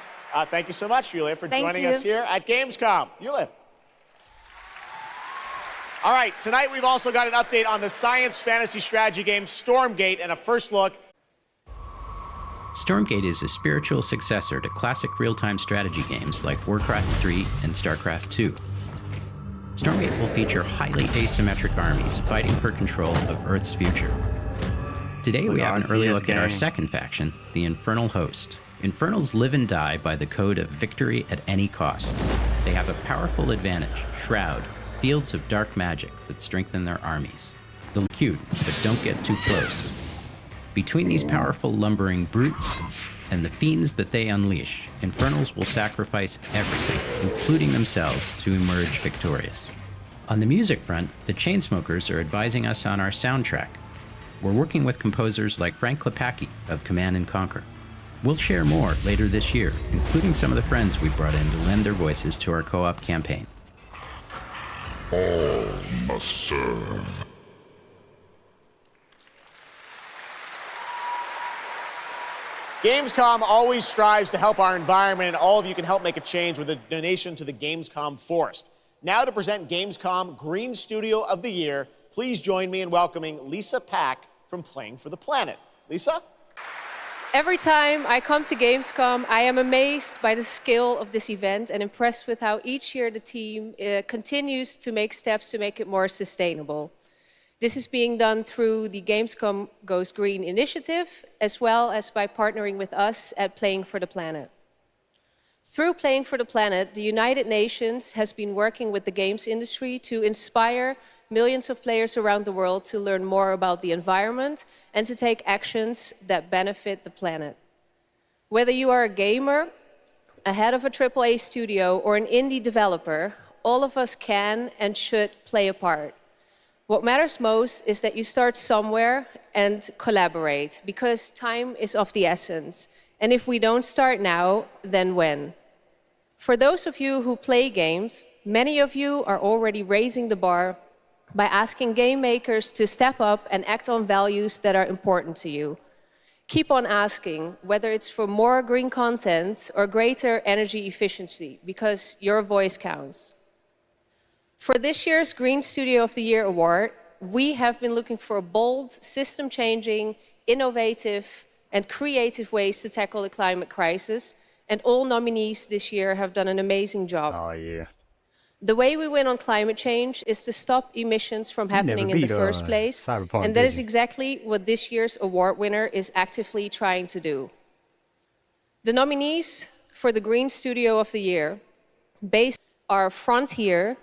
Thank you so much, Yulia, for joining us here at Gamescom. Yulia. All right, tonight we've also got an update on the science fantasy strategy game Stormgate and a first look. Stormgate is a spiritual successor to classic real-time strategy games like Warcraft 3 and StarCraft 2. Stormgate will feature highly asymmetric armies fighting for control of Earth's future. Today we have an early look at our second faction, the Infernal Host. Infernals live and die by the code of victory at any cost. They have a powerful advantage, Shroud, fields of dark magic that strengthen their armies. They're cute, but don't get too close. Between these powerful lumbering brutes and the fiends that they unleash, Infernals will sacrifice everything, including themselves, to emerge victorious. On the music front, the Chainsmokers are advising us on our soundtrack. We're working with composers like Frank Klepacki of Command & Conquer. We'll share more later this year, including some of the friends we brought in to lend their voices to our co-op campaign. All must serve. Gamescom always strives to help our environment, and all of you can help make a change with a donation to the Gamescom Forest. Now to present Gamescom Green Studio of the Year, please join me in welcoming Lisa Pack from Playing for the Planet. Lisa? Every time I come to Gamescom, I am amazed by the scale of this event and impressed with how each year the team continues to make steps to make it more sustainable. This is being done through the Gamescom Goes Green initiative, as well as by partnering with us at Playing for the Planet. Through Playing for the Planet, the United Nations has been working with the games industry to inspire millions of players around the world to learn more about the environment and to take actions that benefit the planet. Whether you are a gamer, a head of a AAA studio, or an indie developer, all of us can and should play a part. What matters most is that you start somewhere and collaborate, because time is of the essence. And if we don't start now, then when? For those of you who play games, many of you are already raising the bar by asking game makers to step up and act on values that are important to you. Keep on asking, whether it's for more green content or greater energy efficiency, because your voice counts. For this year's Green Studio of the Year award, we have been looking for bold, system-changing, innovative, and creative ways to tackle the climate crisis, and all nominees this year have done an amazing job. Oh, yeah. The way we win on climate change is to stop emissions from happening in the first place, and that is exactly what this year's award winner is actively trying to do. The nominees for the Green Studio of the Year are Frontier,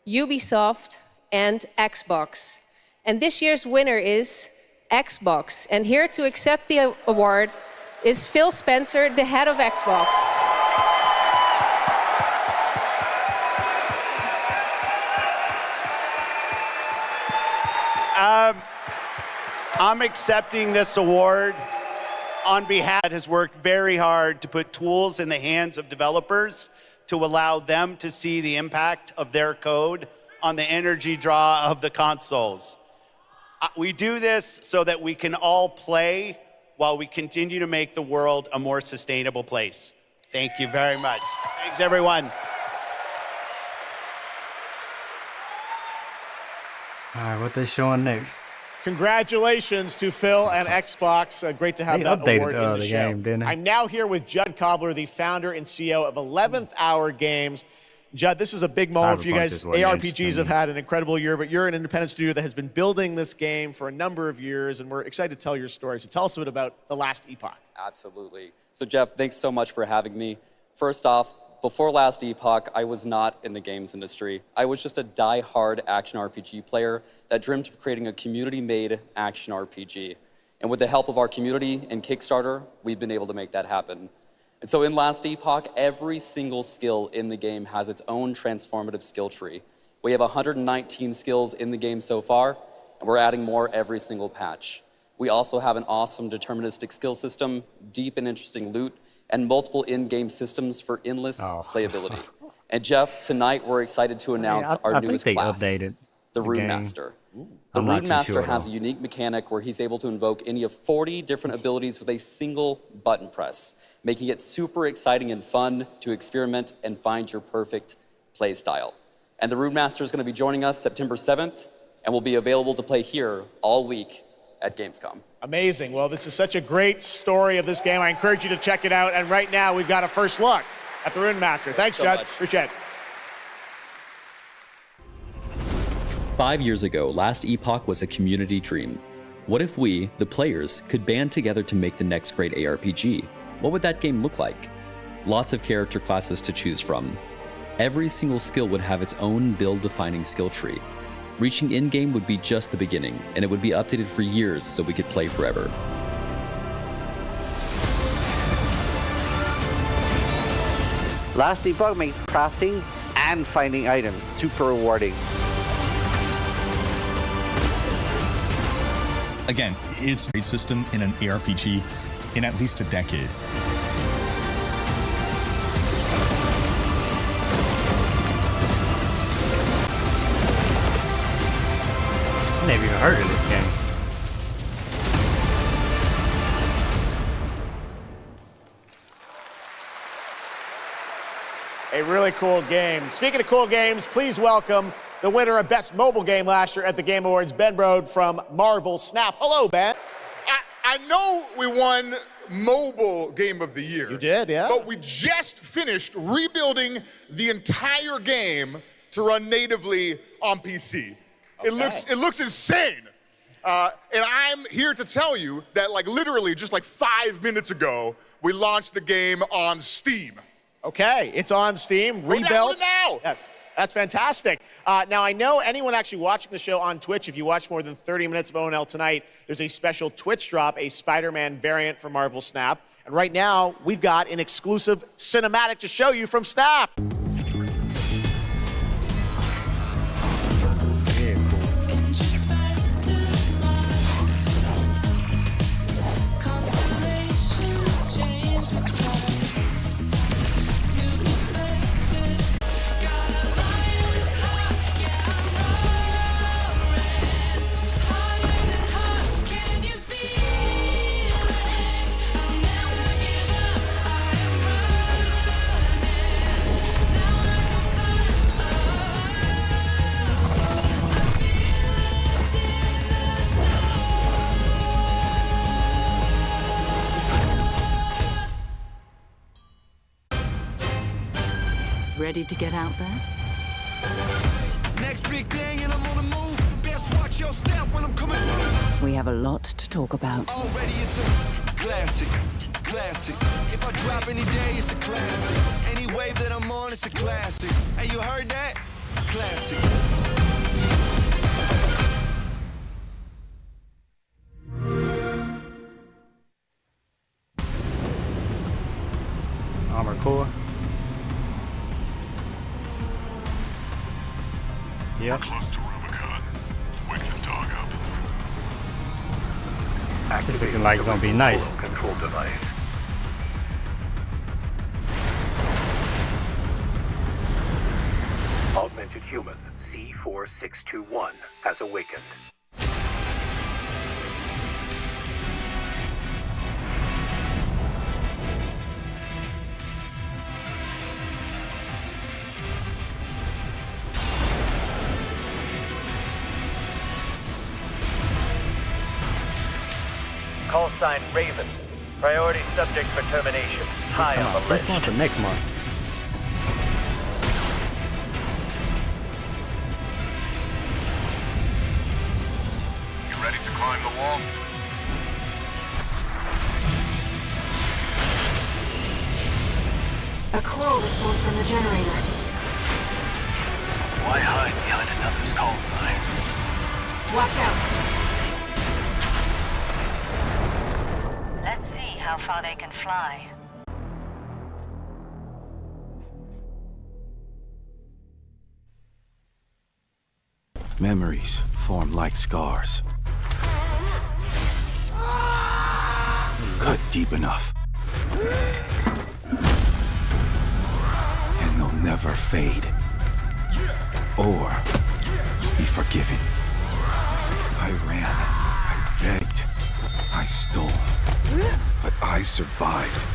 Ubisoft, and Xbox. And this year's winner is Xbox. And here to accept the award is Phil Spencer, the head of Xbox. I'm accepting this award on behalf that has worked very hard to put tools in the hands of developers to allow them to see the impact of their code on the energy draw of the consoles. We do this so that we can all play while we continue to make the world a more sustainable place. Thank you very much. Thanks, everyone. All right, what they showing next? Congratulations to Phil and Xbox. Great to have They that updated award in the the show. game, didn't they? I'm now here with Judd Cobbler, the founder and CEO of 11th Hour Games. Judd, this is a big moment for you Cyberpunk guys. is what ARPGs makes have had an incredible year, but you're an independent studio that has been building this game for a number of years, and we're excited to tell your story. So tell us a bit about The Last Epoch. Absolutely. So Jeff, thanks so much for having me. First off, before Last Epoch, I was not in the games industry. I was just a die-hard action RPG player that dreamt of creating a community-made action RPG. And with the help of our community and Kickstarter, we've been able to make that happen. And so in Last Epoch, every single skill in the game has its own transformative skill tree. We have 119 skills in the game so far, and we're adding more every single patch. We also have an awesome deterministic skill system, deep and interesting loot, and multiple in-game systems for endless playability. And Jeff, tonight we're excited to announce our newest class, the Rune Master. The Rune Master has a unique mechanic where he's able to invoke any of 40 different abilities with a single button press, making it super exciting and fun to experiment and find your perfect play style. And the Rune Master is going to be joining us September 7th and will be available to play here all week at Gamescom. Amazing. Well, this is such a great story of this game. I encourage you to check it out. And right now, we've got a first look at the Rune Master. Thanks, Judd. Appreciate it. 5 years ago, Last Epoch was a community dream. What if we, the players, could band together to make the next great ARPG? What would that game look like? Lots of character classes to choose from. Every single skill would have its own build-defining skill tree. Reaching in-game would be just the beginning, and it would be updated for years so we could play forever. Last Epoch makes crafting and finding items super rewarding. Again, it's a great system in an ARPG in at least a decade. I've never even heard of this game. A really cool game. Speaking of cool games, please welcome the winner of Best Mobile Game last year at the Game Awards, Ben Brode from Marvel Snap. Hello, Ben. I know we won Mobile Game of the Year. You did, yeah. But we just finished rebuilding the entire game to run natively on PC. Okay. It looks insane. And I'm here to tell you that literally just 5 minutes ago, we launched the game on Steam. Okay, it's on Steam, rebuilt. Download it now. Yes, that's fantastic. Now, I know anyone actually watching the show on Twitch, if you watch more than 30 minutes of ONL tonight, there's a special Twitch drop, a Spider-Man variant for Marvel Snap. And right now, we've got an exclusive cinematic to show you from Snap. Ready to get out there? Next big thing and I'm on the move. Best watch your step when I'm coming through. We have a lot to talk about. Already it's a classic. If I drop any day, it's a classic. Any wave that I'm on, it's a classic. Hey, you heard that? Classic. Armor Core. Yep. We're close to Rubicon. Wake the dog up. This looking like it's gonna be nice. Control device. Augmented human C4621 has awakened. Call sign Raven. Priority subject for termination. High on the Let's list. go on for next month. Ready to climb the wall? A call is smoke from the generator. Why hide behind another's call sign? Watch out. Let's see how far they can fly. Memories form like scars. Cut deep enough. And they'll never fade. Or be forgiven. I ran. I begged. I stole. But I survived.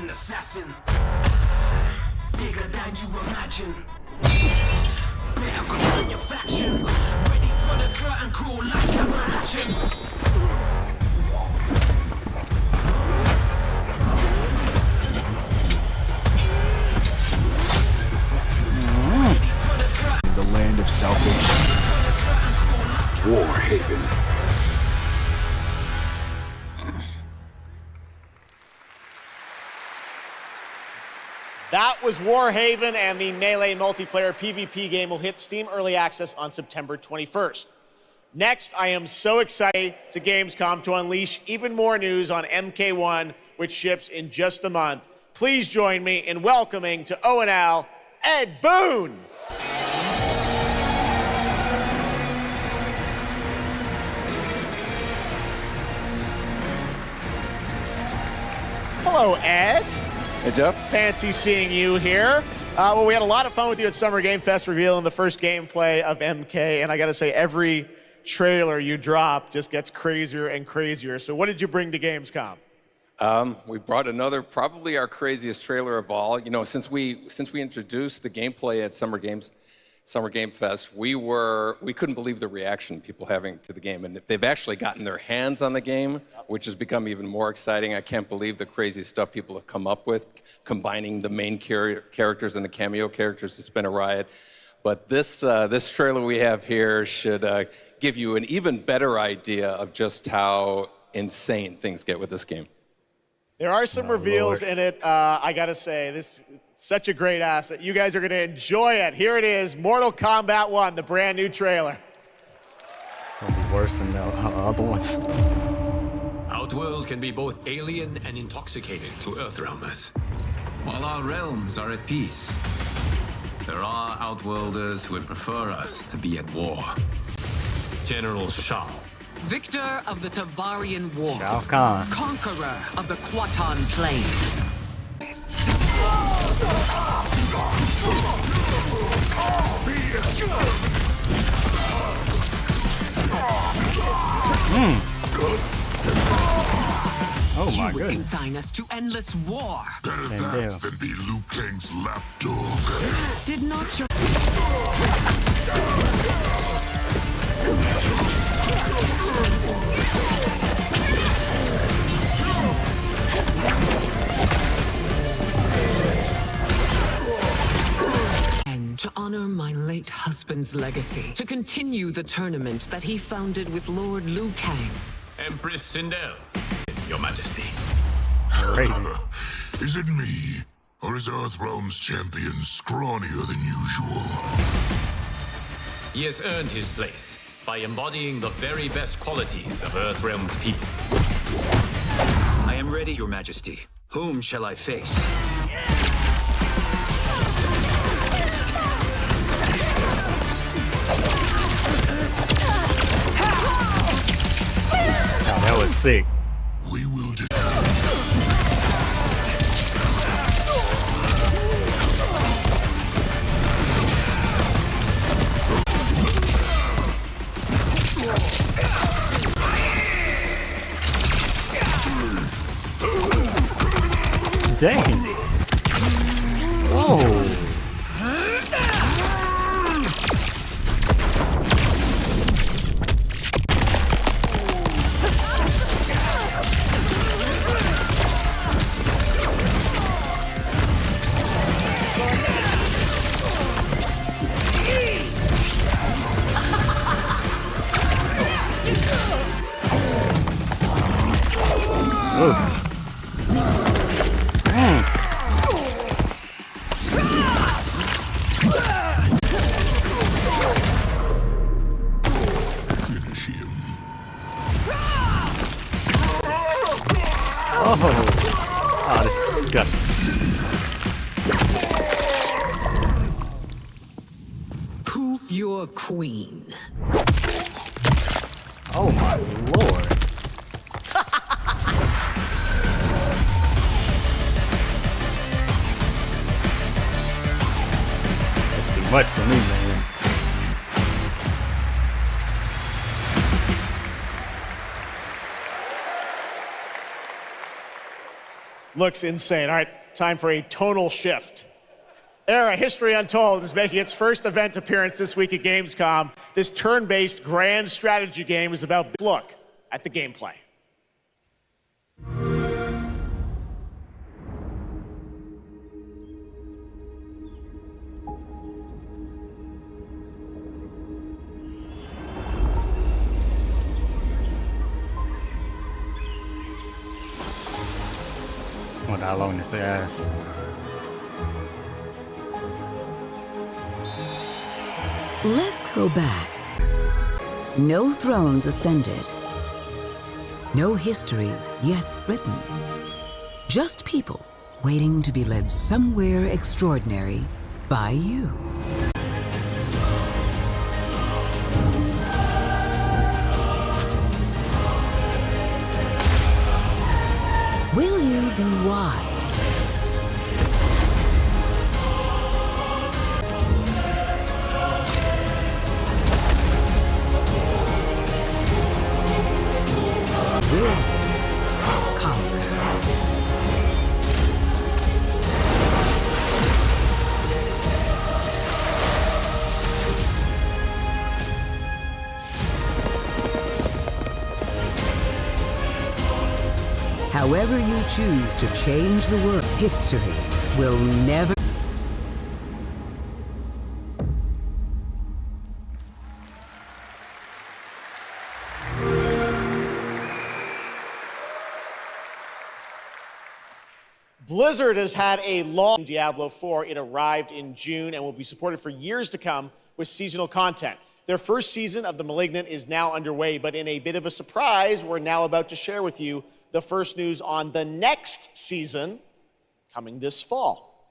Assassin, bigger than you imagine. Better call in your faction. Ready for the curtain call like camera action. In the land of salvation, War Haven. That was Warhaven, and the Melee multiplayer PvP game will hit Steam Early Access on September 21st. Next, I am so excited to Gamescom to unleash even more news on MK1, which ships in just a month. Please join me in welcoming to ONL, Ed Boon. Hello, Ed. Hey, Jeff. Fancy seeing you here. Well, we had a lot of fun with you at Summer Game Fest revealing the first gameplay of MK, and I gotta say, every trailer you drop just gets crazier and crazier. So what did you bring to Gamescom? We brought another, probably our craziest trailer of all. You know, since we introduced the gameplay at Summer Game Fest, we couldn't believe the reaction people having to the game, and they've actually gotten their hands on the game, which has become even more exciting. I can't believe the crazy stuff people have come up with, combining the main characters and the cameo characters. It's been a riot. But this trailer we have here should give you an even better idea of just how insane things get with this game. There are some reveals in it. I gotta say, this is such a great asset. You guys are gonna enjoy it. Here it is, Mortal Kombat 1, the brand new trailer. It'll be worse than the other ones. Outworld can be both alien and intoxicating to Earthrealmers. While our realms are at peace, there are Outworlders who would prefer us to be at war. General Shao. Victor of the Tavarian War. Shao Kahn. Conqueror of the Quatan Plains. Oh my You would goodness. consign us to endless war. Better Same that deal. than be Liu Kang's lapdog. Did not your... And to honor my late husband's legacy, to continue the tournament that he founded with Lord Liu Kang. Empress Sindel, Your Majesty. Is it me? Or is Earthrealm's champion scrawnier than usual? He has earned his place by embodying the very best qualities of Earthrealm's people. I am ready, Your Majesty. Whom shall I face? Oh, that was sick. We will Choose your queen. Oh my lord. That's too much for me, man. Looks insane. All right, time for a tonal shift. Era History Untold is making its first event appearance this week at Gamescom. This turn-based grand strategy game is about look at the gameplay. I wonder how long this lasts. Let's go back. No thrones ascended. No history yet written. Just people waiting to be led somewhere extraordinary by you. Will you be wise? Will conquer? However you choose to change the world, history will never. Blizzard has had a long Diablo 4. It arrived in June and will be supported for years to come with seasonal content. Their first season of The Malignant is now underway, but in a bit of a surprise, we're now about to share with you the first news on the next season coming this fall.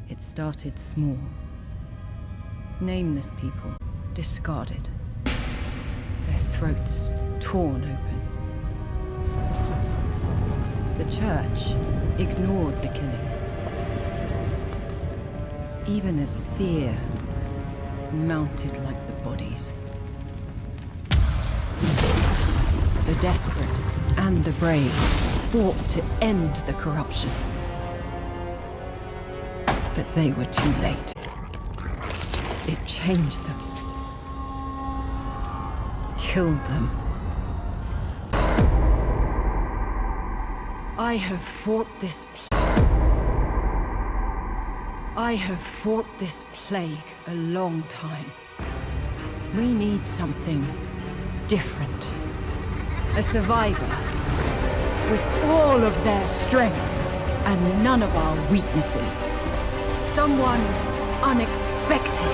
It started small. Nameless people, discarded. Their throats torn open. The church ignored the killings. Even as fear mounted like the bodies. The desperate and the brave fought to end the corruption. But they were too late. It changed them. Killed them. I have fought this plague a long time. We need something different. A survivor with all of their strengths and none of our weaknesses. Someone unexpected.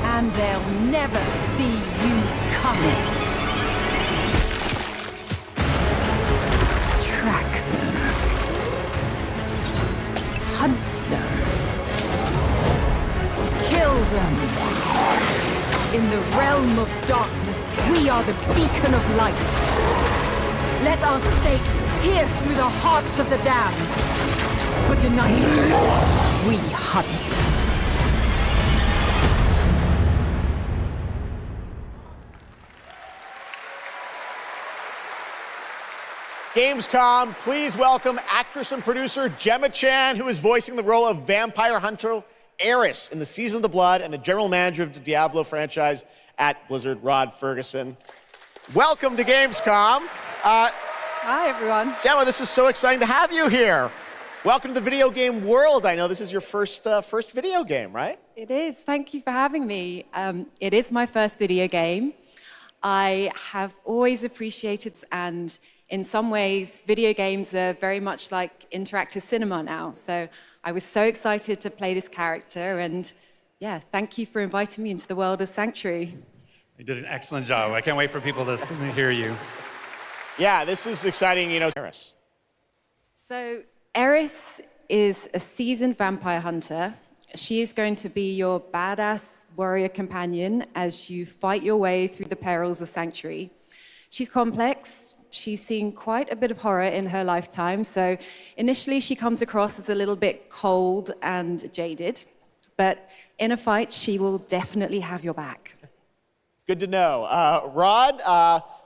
And they'll never see you coming. Track them. Hunt them. Kill them. In the realm of darkness, we are the beacon of light. Let our stakes pierce through the hearts of the damned. For tonight, we hunt. Gamescom, please welcome actress and producer Gemma Chan, who is voicing the role of vampire hunter Eris in the Season of the Blood, and the general manager of the Diablo franchise at Blizzard, Rod Ferguson. Welcome to Gamescom. Hi, everyone. Gemma, this is so exciting to have you here. Welcome to the video game world. I know this is your first video game, right? It is. Thank you for having me. It is my first video game. I have always appreciated, and in some ways, video games are very much like interactive cinema now. So I was so excited to play this character, and yeah, thank you for inviting me into the world of Sanctuary. You did an excellent job. I can't wait for people to hear you. Yeah, this is exciting, you know, Eris. So, Eris is a seasoned vampire hunter. She is going to be your badass warrior companion as you fight your way through the perils of Sanctuary. She's complex. She's seen quite a bit of horror in her lifetime, so initially she comes across as a little bit cold and jaded, but in a fight, she will definitely have your back. Good to know. Rod,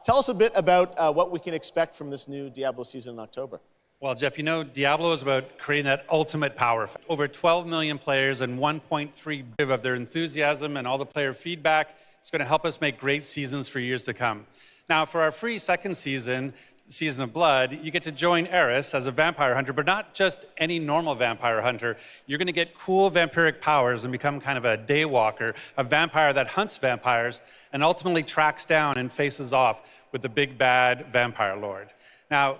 tell us a bit about what we can expect from this new Diablo season in October. Well, Jeff, you know, Diablo is about creating that ultimate power. Over 12 million players and 1.3 billion of their enthusiasm and all the player feedback. It's going to help us make great seasons for years to come. Now, for our free second season, Season of Blood, you get to join Eris as a vampire hunter, but not just any normal vampire hunter. You're going to get cool vampiric powers and become kind of a daywalker, a vampire that hunts vampires and ultimately tracks down and faces off with the big bad vampire lord. Now,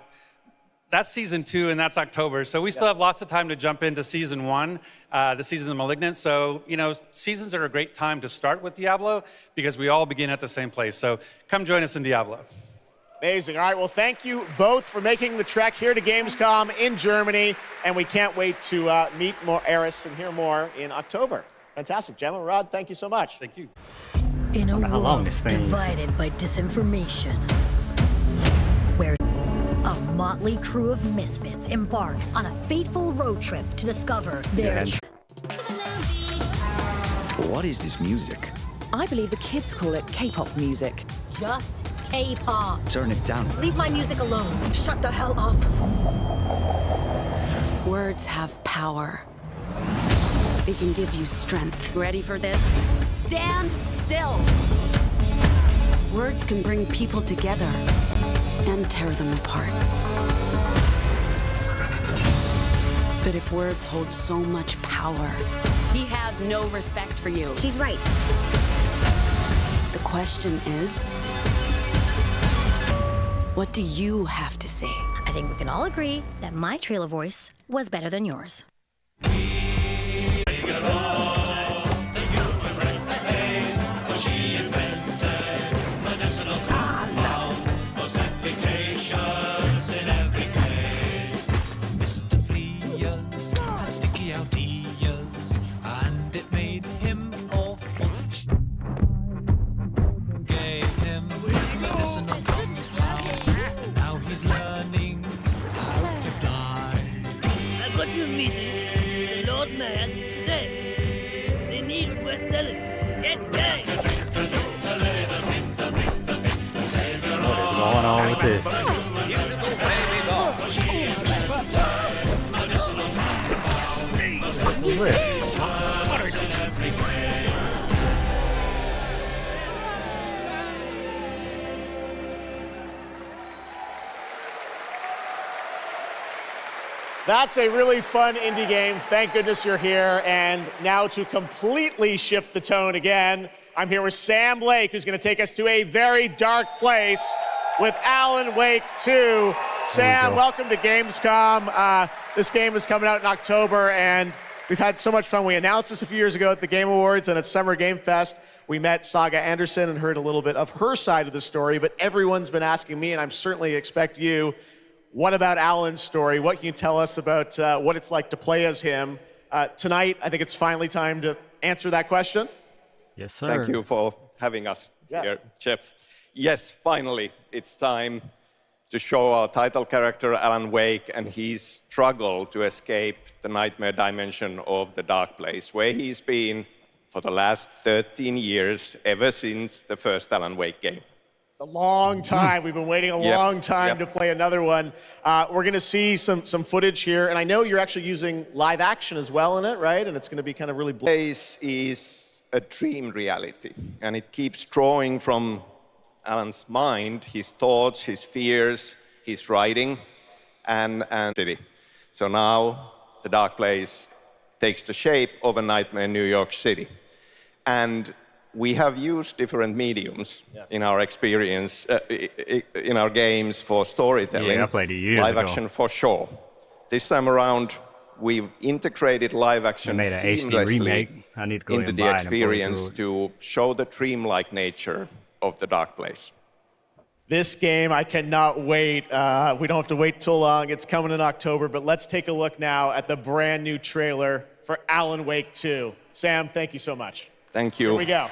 that's season 2, and that's October. So we still have lots of time to jump into season 1, the season of Malignant. So, you know, seasons are a great time to start with Diablo because we all begin at the same place. So come join us in Diablo. Amazing. All right, well, thank you both for making the trek here to Gamescom in Germany, and we can't wait to meet more Eris and hear more in October. Fantastic. Gentlemen, Rod, thank you so much. Thank you. In a world divided by disinformation, where a motley crew of misfits embark on a fateful road trip to discover their What is this music? I believe the kids call it K-pop music. just K-pop. Turn it down. Leave my music alone. Shut the hell up. Words have power. They can give you strength. Ready for this? Stand still. Words can bring people together and tear them apart. But if words hold so much power, he has no respect for you. She's right. The question is, what do you have to say? I think we can all agree that my trailer voice was better than yours. Going on with this. That's a really fun indie game. Thank goodness you're here. And now to completely shift the tone again, I'm here with Sam Lake, who's going to take us to a very dark place with Alan Wake 2. Sam, welcome to Gamescom. This game is coming out in October, and we've had so much fun. We announced this a few years ago at the Game Awards and at Summer Game Fest. We met Saga Anderson and heard a little bit of her side of the story, but everyone's been asking me, and I'm certainly expect you, what about Alan's story? What can you tell us about what it's like to play as him? Tonight, I think it's finally time to answer that question. Yes, sir. Thank you for having us here, Jeff. Yes, finally, it's time to show our title character, Alan Wake, and his struggle to escape the nightmare dimension of the dark place, where he's been for the last 13 years, ever since the first Alan Wake game. It's a long time. We've been waiting a long time to play another one. We're going to see some footage here, and I know you're actually using live action as well in it, right? And it's going to be kind of really... This is a dream reality, and it keeps drawing from Alan's mind, his thoughts, his fears, his writing, and city. So now the dark place takes the shape of a nightmare in New York City. And we have used different mediums in our experience, in our games for storytelling. Yeah, I played it years live ago. action for sure. This time around, we've integrated live action made an HD seamlessly remake. I need to go into and the buy it and play experience through to show the dreamlike nature of the Dark Place. This game, I cannot wait. We don't have to wait too long. It's coming in October, but let's take a look now at the brand new trailer for Alan Wake 2. Sam, thank you so much. Thank you. Here we go.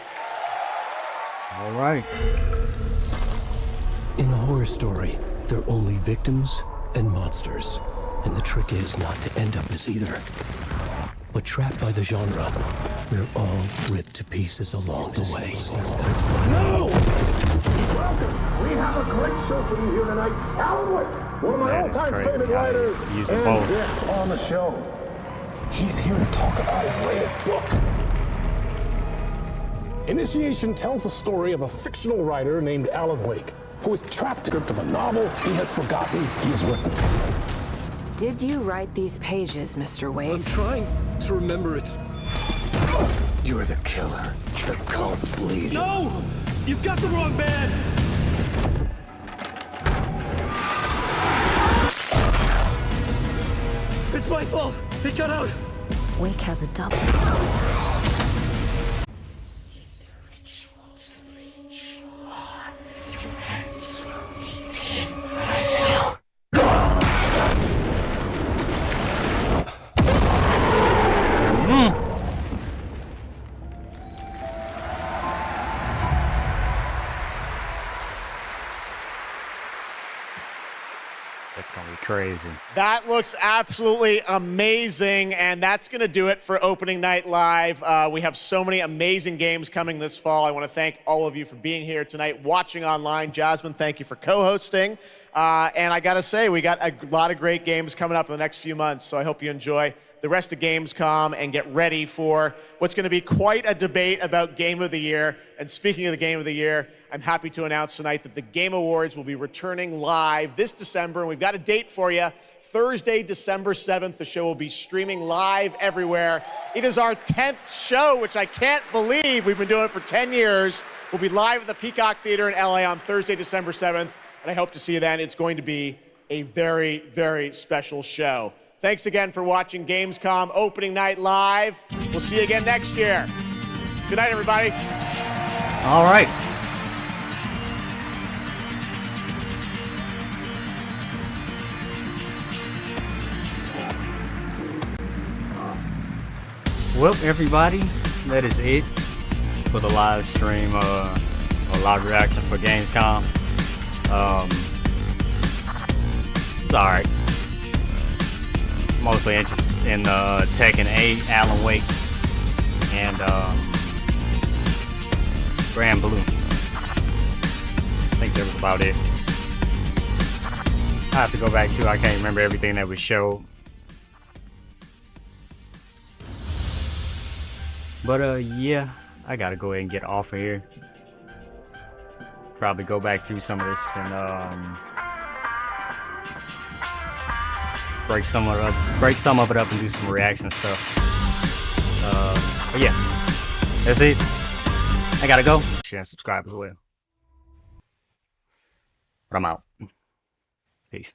All right. In a horror story, there are only victims and monsters. And the trick is not to end up as either. But trapped by the genre, we're all ripped to pieces along the way. No! Welcome! We have a great show for you here tonight. Alan Wake, one of my all-time favorite writers, and this on the show. He's here to talk about his latest book. Initiation tells the story of a fictional writer named Alan Wake, who is trapped in the script of a novel he has forgotten he has written. Did you write these pages, Mr. Wake? I'm trying to remember it. You're the killer, the cult leader. No! You've got the wrong man! It's my fault! It got out! Wake has a double. That's gonna be crazy. That looks absolutely amazing, and that's going to do it for Opening Night Live. We have so many amazing games coming this fall. I want to thank all of you for being here tonight, watching online. Jasmine, thank you for co-hosting. And I got to say, we got a lot of great games coming up in the next few months, so I hope you enjoy the rest of Gamescom and get ready for what's going to be quite a debate about Game of the Year. And speaking of the Game of the Year, I'm happy to announce tonight that the Game Awards will be returning live this December, and we've got a date for you. Thursday, December 7th, the show will be streaming live everywhere. It is our 10th show, which I can't believe. We've been doing it for 10 years. We'll be live at the Peacock Theater in LA on Thursday, December 7th, and I hope to see you then. It's going to be a very, very special show. Thanks again for watching Gamescom Opening Night Live. We'll see you again next year. Good night, everybody. All right. Well, everybody, that is it for the live stream or live reaction for Gamescom. It's alright. Mostly interested in Tekken 8, Alan Wake, and Grand Blue. I think that was about it. I have to go back to, I can't remember everything that was showed. But yeah, I gotta go ahead and get off of here. Probably go back through some of this and break some of it up and do some reaction stuff. But yeah, that's it. I gotta go. Share and subscribe as well. But I'm out. Peace.